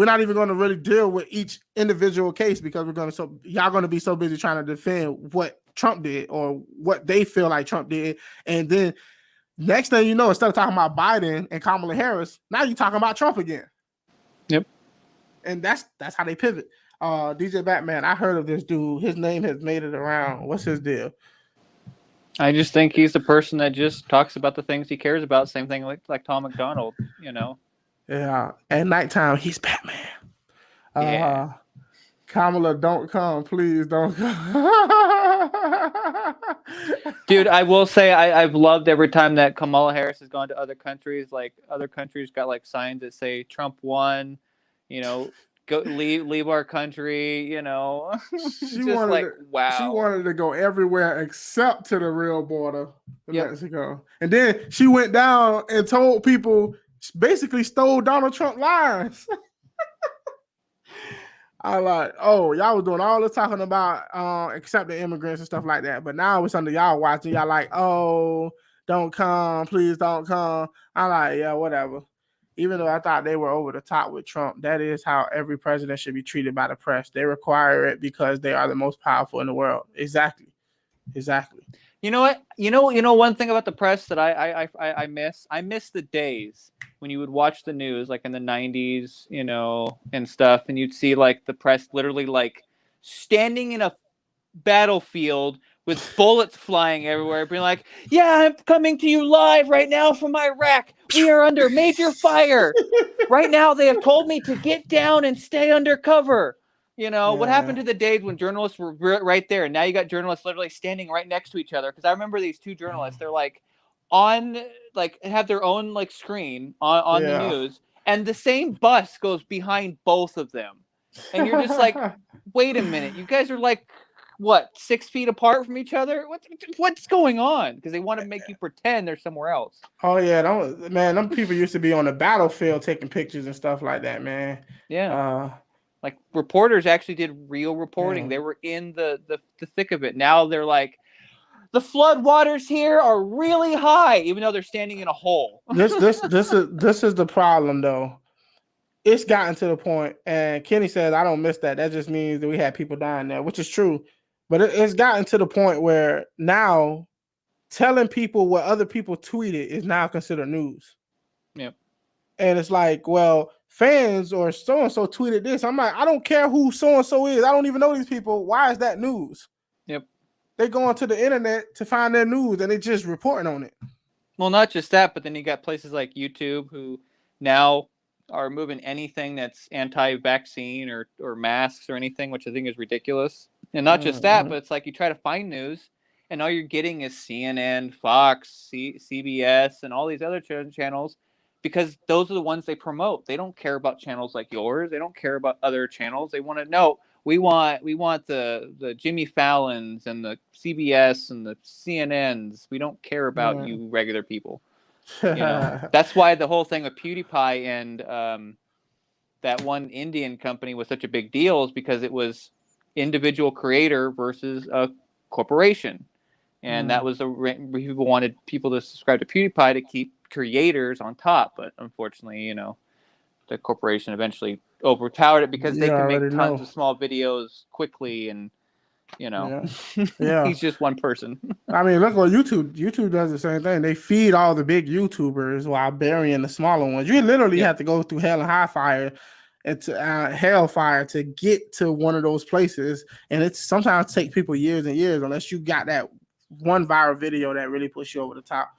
Speaker 1: not even going to really deal with each individual case because y'all going to be so busy trying to defend what Trump did or what they feel like Trump did. And then Next thing you know, instead of talking about Biden and Kamala Harris, now you're talking about Trump again.
Speaker 3: Yep.
Speaker 1: And that's how they pivot. DJ Batman, I heard of this dude. His name has made it around. What's his deal?
Speaker 3: I just think he's the person that just talks about the things he cares about. Same thing like Tom McDonald, you know.
Speaker 1: Yeah. At nighttime, he's Batman.
Speaker 3: Yeah.
Speaker 1: Kamala, don't come. Please don't come.
Speaker 3: Dude, I will say I've loved every time that Kamala Harris has gone to other countries. Like, other countries got like signs that say Trump won, you know, go leave our country, you know.
Speaker 1: She wanted to go everywhere except to the real border of Mexico. And then she went down and told people, basically stole Donald Trump lines. I like, oh, y'all was doing all the talking about accepting immigrants and stuff like that, but now it's under y'all watching. Y'all like, oh, don't come, please don't come. I'm like, yeah, whatever. Even though I thought they were over the top with Trump, that is how every president should be treated by the press. They require it because they are the most powerful in the world. Exactly.
Speaker 3: You know what? You know one thing about the press that I miss? I miss the days when you would watch the news, like in the 90s, you know, and stuff, and you'd see like the press literally like standing in a battlefield with bullets flying everywhere, being like, yeah, I'm coming to you live right now from Iraq. We are under major fire. Right now, they have told me to get down and stay under cover. You know, what happened to the days when journalists were right there? And now you got journalists literally standing right next to each other. Because I remember these two journalists, they're like have their own like screen on the news. And the same bus goes behind both of them. And you're just like, wait a minute. You guys are like, what, 6 feet apart from each other? What's going on? Because they want to make you pretend they're somewhere else.
Speaker 1: Oh yeah, them people used to be on the battlefield taking pictures and stuff like that, man.
Speaker 3: Yeah. Like reporters actually did real reporting. They were in the thick of it. Now they're like, the flood waters here are really high, even though they're standing in a hole.
Speaker 1: This is the problem though. It's gotten to the point, and Kenny says, I don't miss that. That just means that we had people dying there, which is true. But it's gotten to the point where now telling people what other people tweeted is now considered news.
Speaker 3: Yep.
Speaker 1: And it's like, well, fans or so-and-so tweeted this. I'm like, I don't care who so-and-so is. I don't even know these people. Why is that news?
Speaker 3: Yep.
Speaker 1: They go onto the internet to find their news, and they just reporting on it.
Speaker 3: Well, not just that, but then you got places like YouTube who now are moving anything that's anti-vaccine or masks or anything, which I think is ridiculous. And not just that, but it's like you try to find news, and all you're getting is CNN, Fox, CBS, and all these other channels, because those are the ones they promote. They don't care about channels like yours. They don't care about other channels. They want to know, we want the Jimmy Fallons and the CBS and the CNNs. We don't care about you regular people. You know? That's why the whole thing with PewDiePie and that one Indian company was such a big deal, is because it was individual creator versus a corporation. And that was people wanted people to subscribe to PewDiePie to keep creators on top. But unfortunately, you know, the corporation eventually overpowered it because they can make tons of small videos quickly, and you know, he's just one person.
Speaker 1: I mean, look what YouTube does the same thing. They feed all the big YouTubers while burying the smaller ones. You literally have to go through hell and hellfire to get to one of those places, and it's sometimes take people years and years unless you got that one viral video that really puts you over the top.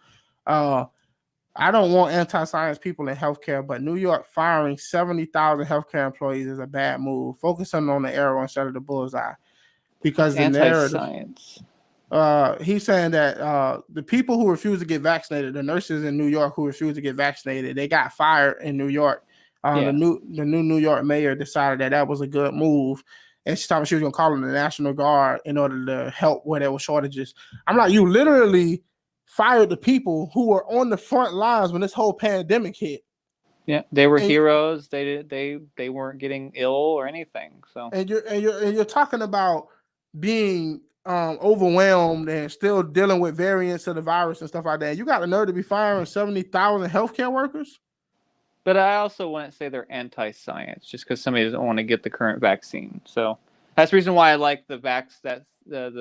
Speaker 1: I don't want anti-science people in healthcare, but New York firing 70,000 healthcare employees is a bad move. Focusing on the arrow instead of the bullseye. Because the
Speaker 3: anti-science.
Speaker 1: He's saying that the people who refuse to get vaccinated, the nurses in New York who refuse to get vaccinated, they got fired in New York. The new New York mayor decided that was a good move, and she thought she was going to call in the National Guard in order to help where there were shortages. I'm like, you literally fired the people who were on the front lines when this whole pandemic hit.
Speaker 3: Yeah, they were heroes. They weren't getting ill or anything. So
Speaker 1: and you're talking about being overwhelmed and still dealing with variants of the virus and stuff like that. You got the nerve to be firing 70,000 healthcare workers.
Speaker 3: But I also wouldn't say they're anti-science just because somebody doesn't want to get the current vaccine. So that's the reason why I like the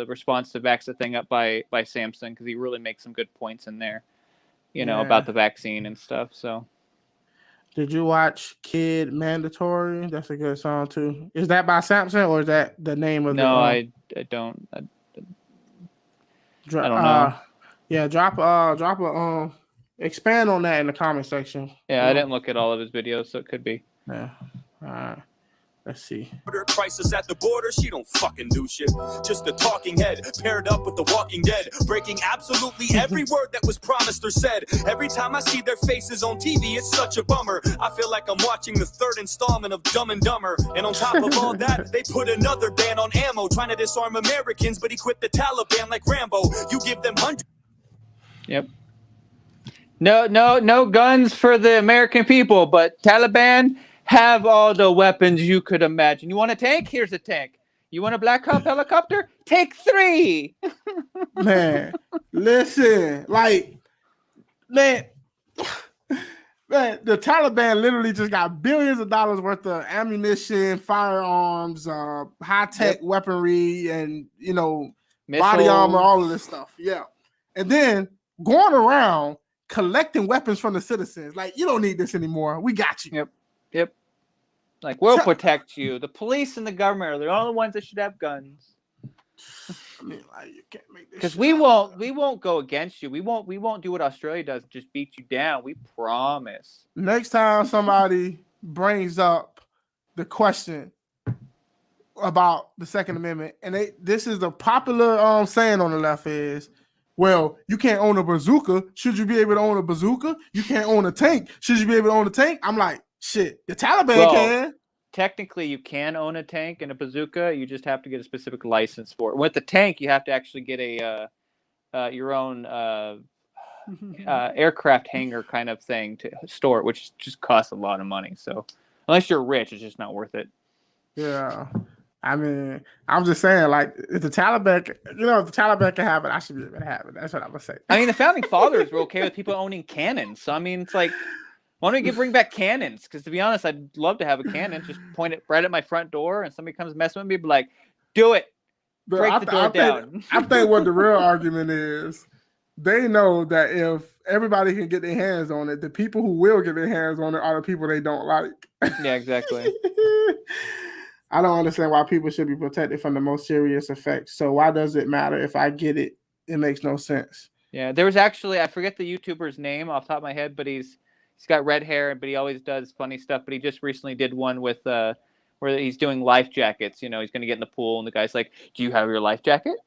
Speaker 3: response to Vax the thing up by Samson, because he really makes some good points in there. you know, about the vaccine and stuff. So.
Speaker 1: Did you watch Kid Mandatory? That's a good song too. Is that by Samson or is that the name of
Speaker 3: No,
Speaker 1: the?
Speaker 3: I don't. I don't know.
Speaker 1: Yeah, drop a expand on that in the comment section.
Speaker 3: Yeah, I didn't look at all of his videos, so it could be.
Speaker 1: Yeah. All right. Let's see.
Speaker 4: Crisis at the border, she don't fucking do shit. Just a talking head, paired up with the Walking Dead, breaking absolutely every word that was promised or said. Every time I see their faces on TV, it's such a bummer. I feel like I'm watching the third installment of Dumb and Dumber. And on top of all that, they put another ban on ammo, trying to disarm Americans, but equip the Taliban like Rambo. You give them hundreds.
Speaker 3: Yep. No guns for the American people, but Taliban have all the weapons you could imagine. You want a tank? Here's a tank. You want a Black Hawk helicopter? Take 3.
Speaker 1: Man, listen, like, man, the Taliban literally just got billions of dollars worth of ammunition, firearms, high-tech weaponry, and, you know, body armor, all of this stuff. Yeah. And then going around collecting weapons from the citizens. Like, you don't need this anymore. We got you.
Speaker 3: Yep. Like, we'll protect you. The police and the government are the only ones that should have guns.
Speaker 1: I mean, like, you can't make this.
Speaker 3: Because we won't go against you. We won't do what Australia does, just beat you down. We promise.
Speaker 1: Next time somebody brings up the question about the Second Amendment, and this is the popular saying on the left is, well, you can't own a bazooka. Should you be able to own a bazooka? You can't own a tank. Should you be able to own a tank? I'm like, shit, the Taliban can.
Speaker 3: Technically, you can own a tank and a bazooka. You just have to get a specific license for it. With the tank, you have to actually get your own aircraft hangar kind of thing to store it, which just costs a lot of money. So unless you're rich, it's just not worth it.
Speaker 1: Yeah. I mean, I'm just saying, like, if the Taliban, if the Taliban can have it, I should be able to have it. That's what I'm gonna say.
Speaker 3: I mean, the founding fathers were okay with people owning cannons. So I mean, it's like, why don't we bring back cannons? Because to be honest, I'd love to have a cannon. Just point it right at my front door, and somebody comes messing with me, be like, "Do it, break the door down."
Speaker 1: I think what the real argument is, they know that if everybody can get their hands on it, the people who will get their hands on it are the people they don't like.
Speaker 3: Yeah, exactly.
Speaker 1: I don't understand why people should be protected from the most serious effects. So why does it matter if I get it? It makes no sense.
Speaker 3: Yeah, there was actually, I forget the YouTuber's name off the top of my head, but he's got red hair, but he always does funny stuff. But he just recently did one with where he's doing life jackets. You know, he's going to get in the pool, and the guy's like, "Do you have your life jacket?"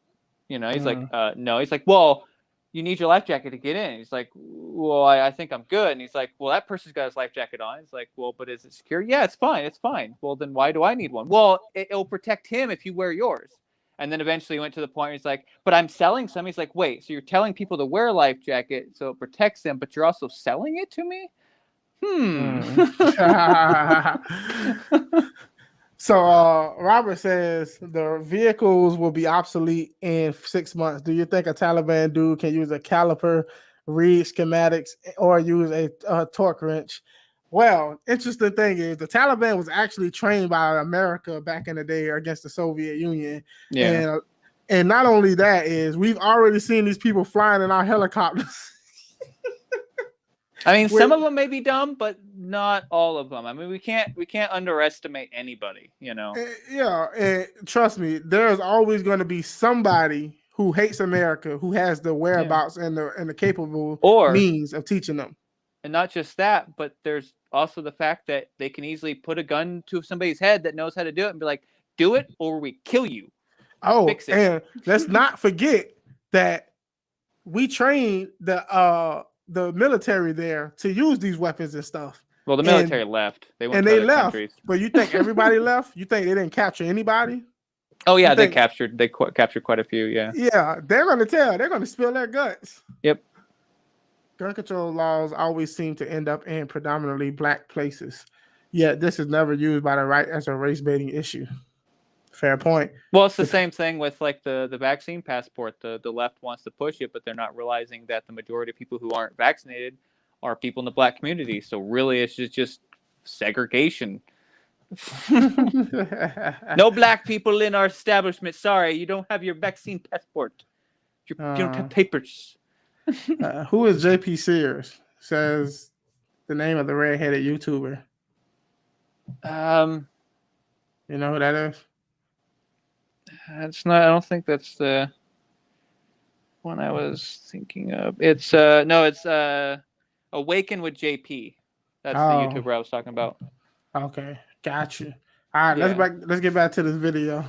Speaker 3: You know, he's like, "No." He's like, "Well, you need your life jacket to get in." He's like, "Well, I think I'm good." And he's like, "Well, that person's got his life jacket on." He's like, "Well, but is it secure?" "Yeah, it's fine. It's fine." "Well, then why do I need one?" "Well, it'll protect him if you wear yours." And then eventually he went to the point where he's like, "But I'm selling some." He's like, "Wait, so you're telling people to wear a life jacket so it protects them, but you're also selling it to me?"
Speaker 1: So Robert says the vehicles will be obsolete in 6 months. Do you think a Taliban dude can use a caliper, read schematics, or use a torque wrench? Well, interesting thing is the Taliban was actually trained by America back in the day against the Soviet Union.
Speaker 3: Yeah.
Speaker 1: And not only that is we've already seen these people flying in our helicopters.
Speaker 3: I mean, some of them may be dumb, but not all of them. I mean, we can't underestimate anybody, you know.
Speaker 1: Yeah, and trust me, there's always going to be somebody who hates America who has the whereabouts and the capable means of teaching them.
Speaker 3: And not just that, but there's also the fact that they can easily put a gun to somebody's head that knows how to do it and be like, "Do it, or we kill you."
Speaker 1: Oh,
Speaker 3: fix it.
Speaker 1: And let's not forget that we trained the military there to use these weapons and stuff.
Speaker 3: Well, the military left. They went
Speaker 1: and
Speaker 3: to
Speaker 1: they
Speaker 3: other
Speaker 1: left.
Speaker 3: countries.
Speaker 1: But you think everybody left? You think they didn't capture anybody?
Speaker 3: Oh yeah, they captured quite a few. Yeah.
Speaker 1: Yeah, they're going to spill their guts.
Speaker 3: Yep.
Speaker 1: Gun control laws always seem to end up in predominantly black places. Yet this is never used by the right as a race baiting issue. Fair point.
Speaker 3: Well, it's the same thing with like the vaccine passport. The left wants to push it, but they're not realizing that the majority of people who aren't vaccinated are people in the black community. So really, it's just segregation. No black people in our establishment. Sorry, you don't have your vaccine passport. You don't have papers.
Speaker 1: Who is JP Sears? Says the name of the redheaded YouTuber. You know who that is?
Speaker 3: That's not. I don't think that's the one I was thinking of. It's no, it's Awaken with JP. That's the
Speaker 1: Oh,
Speaker 3: YouTuber I was talking about.
Speaker 1: okay, got you. All right,
Speaker 3: Yeah.
Speaker 1: let's get back to this video.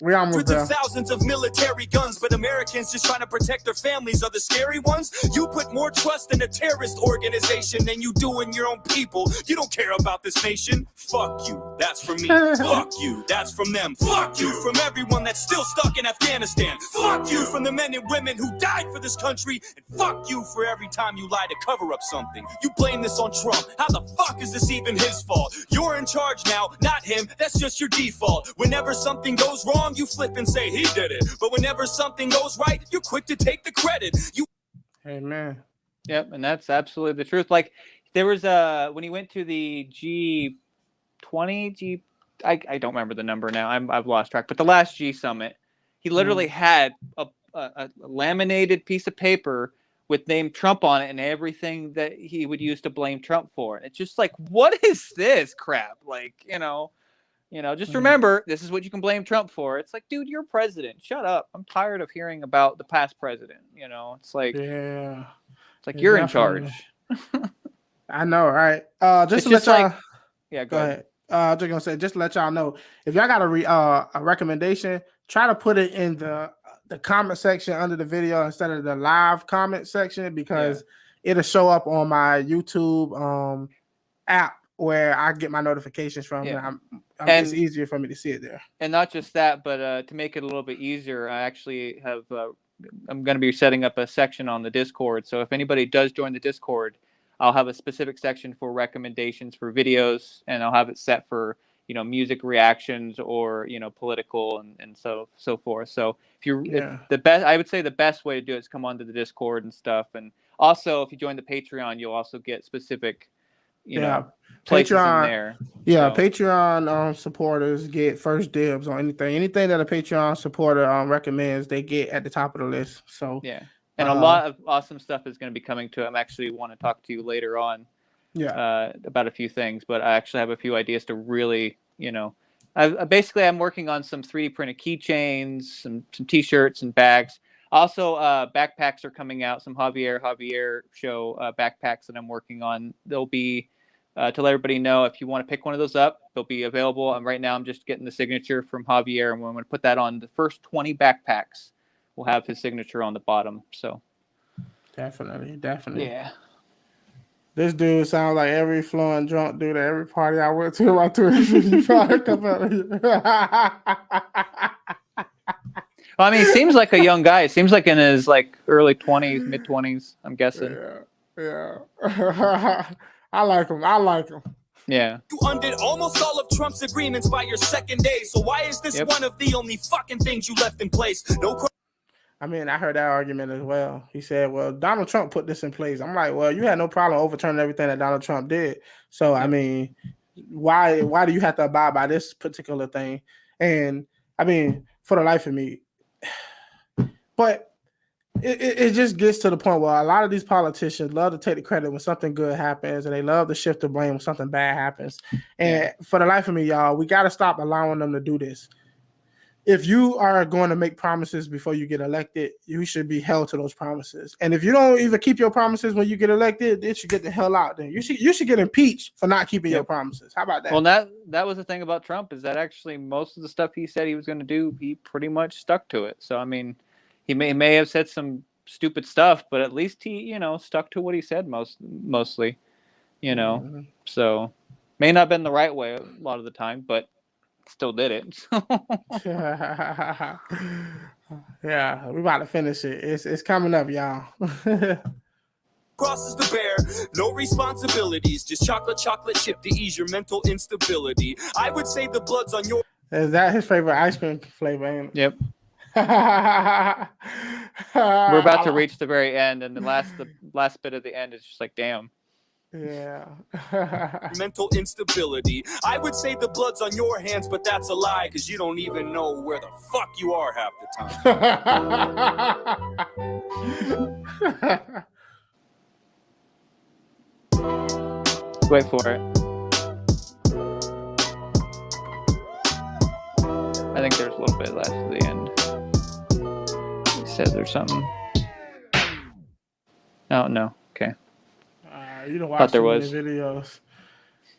Speaker 1: We almost
Speaker 4: Hundreds of
Speaker 1: there.
Speaker 4: thousands of military guns, but Americans just trying to protect their families are the scary ones. You put more trust in a terrorist organization than you do in your own people. You don't care about this nation. Fuck you. That's from me. Fuck you. That's from them. Fuck you from everyone that's still stuck in Afghanistan. Fuck you from the men and women who died for this country. And fuck you for every time you lie to cover up something. You blame this on Trump. How the fuck is this even his fault? You're in charge now, not him. That's just your default. Whenever something goes wrong, you flip and say he did it. But whenever something goes right, you're quick to take the credit.
Speaker 1: Amen.
Speaker 3: Yep, and that's absolutely the truth. Like there was when he went to the G20, I don't remember the number now. I've lost track. But the last G summit, he literally had a laminated piece of paper with name Trump on it and everything that he would use to blame Trump for. It's just like, what is this crap? Like, just remember, this is what you can blame Trump for. It's like, dude, you're president. Shut up. I'm tired of hearing about the past president. It's like,
Speaker 1: yeah,
Speaker 3: it's like you're in charge.
Speaker 1: I know, right? Just to let y'all.
Speaker 3: Yeah, go ahead.
Speaker 1: Just gonna say, just to let y'all know, if y'all got a recommendation, try to put it in the comment section under the video instead of the live comment section because it'll show up on my YouTube app where I get my notifications from.
Speaker 3: Yeah.
Speaker 1: And it's easier for me to see it there.
Speaker 3: And not just that, but to make it a little bit easier, I actually have. I'm going to be setting up a section on the Discord. So if anybody does join the Discord, I'll have a specific section for recommendations for videos, and I'll have it set for music reactions or political and so forth. So I would say the best way to do it is come onto the Discord and stuff. And also, if you join the Patreon, you'll also get specific. Patreon in there.
Speaker 1: Yeah, so. Patreon supporters get first dibs on anything that a Patreon supporter recommends. They get at the top of the list. So
Speaker 3: yeah, and a lot of awesome stuff is going to be coming to it. I actually want to talk to you later on. About a few things, but I actually have a few ideas to really, I'm working on some 3D printed keychains, some T-shirts and bags. Also, backpacks are coming out. Some Javier show backpacks that I'm working on. They'll be to let everybody know if you want to pick one of those up. They'll be available. And right now, I'm just getting the signature from Javier, and we're going to put that on the first 20 backpacks. We'll have his signature on the bottom. So
Speaker 1: definitely,
Speaker 3: yeah.
Speaker 1: This dude sounds like every flowing drunk dude at every party I went to. My 250
Speaker 3: Well, I mean, he seems like a young guy. He seems like in his early 20s, mid 20s. I'm guessing.
Speaker 1: Yeah. I like him.
Speaker 3: Yeah.
Speaker 4: You undid almost all of Trump's agreements by your second day. So why is this one of the only fucking things you left in place?
Speaker 1: I mean, I heard that argument as well. He said, well, Donald Trump put this in place. I'm like, well, you had no problem overturning everything that Donald Trump did. So, I mean, why do you have to abide by this particular thing? And, I mean, for the life of me, but it just gets to the point where a lot of these politicians love to take the credit when something good happens, and they love to shift the blame when something bad happens. And for the life of me, y'all, we got to stop allowing them to do this. If you are going to make promises before you get elected, you should be held to those promises. And if you don't even keep your promises when you get elected, it should get the hell out. Then you should get impeached for not keeping your promises. How about that?
Speaker 3: Well, that was the thing about Trump, is that actually most of the stuff he said he was going to do, he pretty much stuck to it. So I mean, he may have said some stupid stuff, but at least he stuck to what he said mostly. So may not have been the right way a lot of the time, but still did it.
Speaker 1: Yeah, we about to finish it. It's coming up, y'all.
Speaker 4: Crosses the bear, no responsibilities, just chocolate chip to ease your mental instability. I would say the blood's on your.
Speaker 1: Is that his favorite ice cream flavor? Ain't it?
Speaker 3: Yep. We're about to reach the very end, and the last bit of the end is just like, damn.
Speaker 1: Yeah.
Speaker 4: Mental instability. I would say the blood's on your hands, but that's a lie, because you don't even know where the fuck you are half the time.
Speaker 3: Wait for it. I think there's a little bit left to the end. It says there's something. Oh, no. Okay.
Speaker 1: You don't
Speaker 3: Thought
Speaker 1: watch
Speaker 3: there
Speaker 1: too
Speaker 3: was.
Speaker 1: many videos.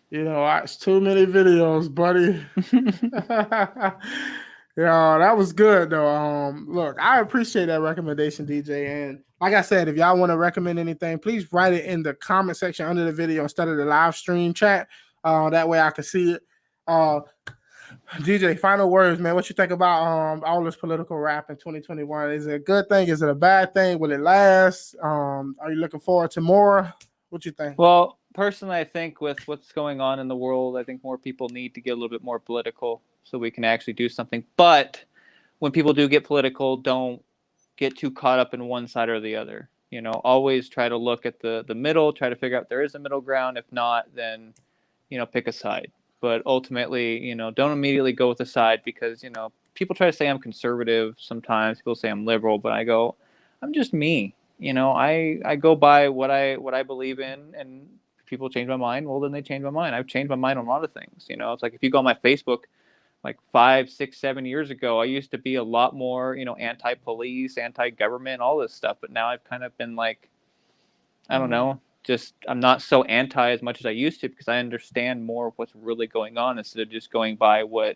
Speaker 1: You don't watch too many videos, buddy. Yeah, that was good though. Look, I appreciate that recommendation, DJ. And like I said, if y'all want to recommend anything, please write it in the comment section under the video instead of the live stream chat. That way I can see it. DJ, final words, man. What you think about all this political rap in 2021? Is it a good thing? Is it a bad thing? Will it last? Are you looking forward to more? What you think?
Speaker 3: Well, personally, I think with what's going on in the world, I think more people need to get a little bit more political so we can actually do something. But when people do get political, don't get too caught up in one side or the other. You know, always try to look at the middle, try to figure out if there is a middle ground. If not, then, you know, pick a side. But ultimately, you know, don't immediately go with a side because, you know, people try to say I'm conservative. Sometimes people say I'm liberal, but I go, I'm just me. You know, I go by what I believe in, and if people change my mind, well, then they change my mind. I've changed my mind on a lot of things. You know, it's like if you go on my Facebook, like 5, 6, 7 years ago, I used to be a lot more, you know, anti-police, anti-government, all this stuff. But now I've kind of been like, I don't know, just I'm not so anti as much as I used to because I understand more of what's really going on instead of just going by what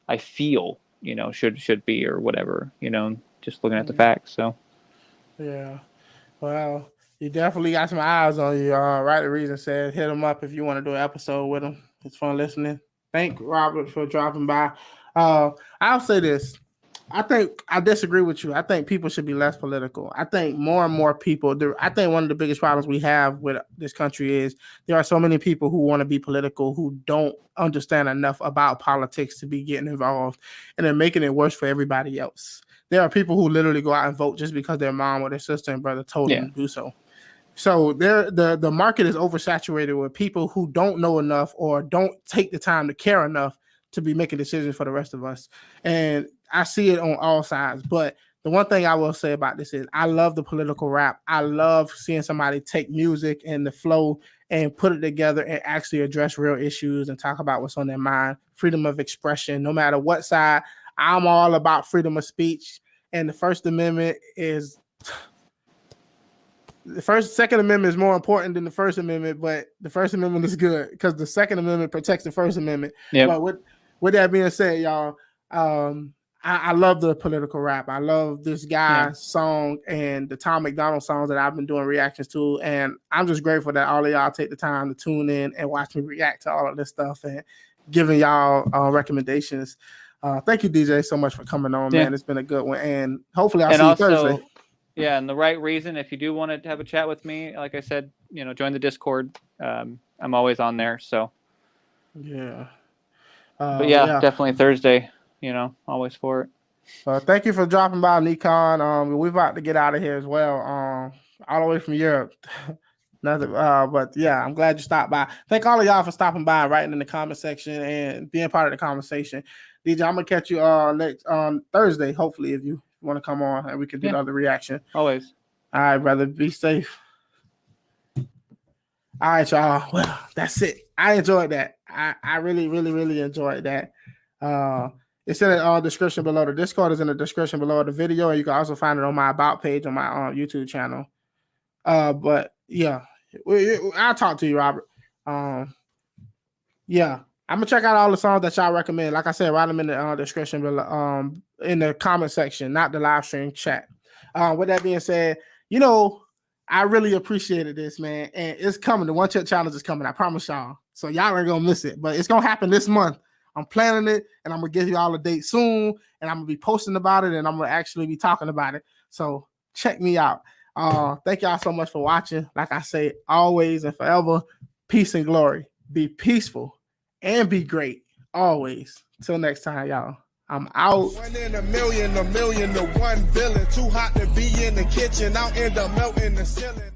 Speaker 3: I feel, you know, should be or whatever, you know, just looking at the facts. So.
Speaker 1: Yeah. Well, you definitely got some eyes on you. Right, the reason said hit him up if you want to do an episode with him. It's fun listening. Thank Robert for dropping by. I'll say this. I think I disagree with you. I think people should be less political. I think more and more people do. I think one of the biggest problems we have with this country is there are so many people who want to be political who don't understand enough about politics to be getting involved, and they're making it worse for everybody else. There are people who literally go out and vote just because their mom or their sister and brother told them to do so. So the market is oversaturated with people who don't know enough or don't take the time to care enough to be making decisions for the rest of us. And I see it on all sides. But the one thing I will say about this is I love the political rap. I love seeing somebody take music and the flow and put it together and actually address real issues and talk about what's on their mind. Freedom of expression, no matter what side. I'm all about freedom of speech. And the First Amendment is Second Amendment is more important than the First Amendment, but the First Amendment is good because the Second Amendment protects the First Amendment.
Speaker 3: Yep.
Speaker 1: But with that being said, y'all, I love the political rap. I love this guy's song and the Tom McDonald songs that I've been doing reactions to. And I'm just grateful that all of y'all take the time to tune in and watch me react to all of this stuff and giving y'all recommendations. Thank you, DJ, so much for coming on, man. It's been a good one. And hopefully I'll see you Thursday.
Speaker 3: Yeah, and the right reason, if you do want to have a chat with me, like I said, you know, join the Discord. I'm always on there, so.
Speaker 1: Yeah.
Speaker 3: But yeah, definitely Thursday, you know, always for it.
Speaker 1: Thank you for dropping by, Nikon. We're about to get out of here as well, all the way from Europe. But yeah, I'm glad you stopped by. Thank all of y'all for stopping by, writing in the comment section and being part of the conversation. DJ, I'm gonna catch you next on Thursday, hopefully, if you want to come on and we can do another reaction.
Speaker 3: Always. All
Speaker 1: right, brother. Be safe. All right, y'all. Well, that's it. I enjoyed that. I really, really, really enjoyed that. It's in the description below. The Discord is in the description below the video, and you can also find it on my About page on my YouTube channel. But yeah, I'll talk to you, Robert. Yeah. I'm gonna check out all the songs that y'all recommend. Like I said, write them in the description below, in the comment section, not the live stream chat. With that being said, you know, I really appreciated this, man, and it's coming. The One Chip Challenge is coming. I promise y'all. So y'all ain't gonna miss it, but it's gonna happen this month. I'm planning it, and I'm gonna give you all a date soon, and I'm gonna be posting about it, and I'm gonna actually be talking about it. So check me out. Thank y'all so much for watching. Like I say, always and forever, peace and glory. Be peaceful. And be great, always. Till next time, y'all. I'm out.
Speaker 2: 1 in a million to 1 villain. Too hot to be in the kitchen. I'll end up melting the ceiling.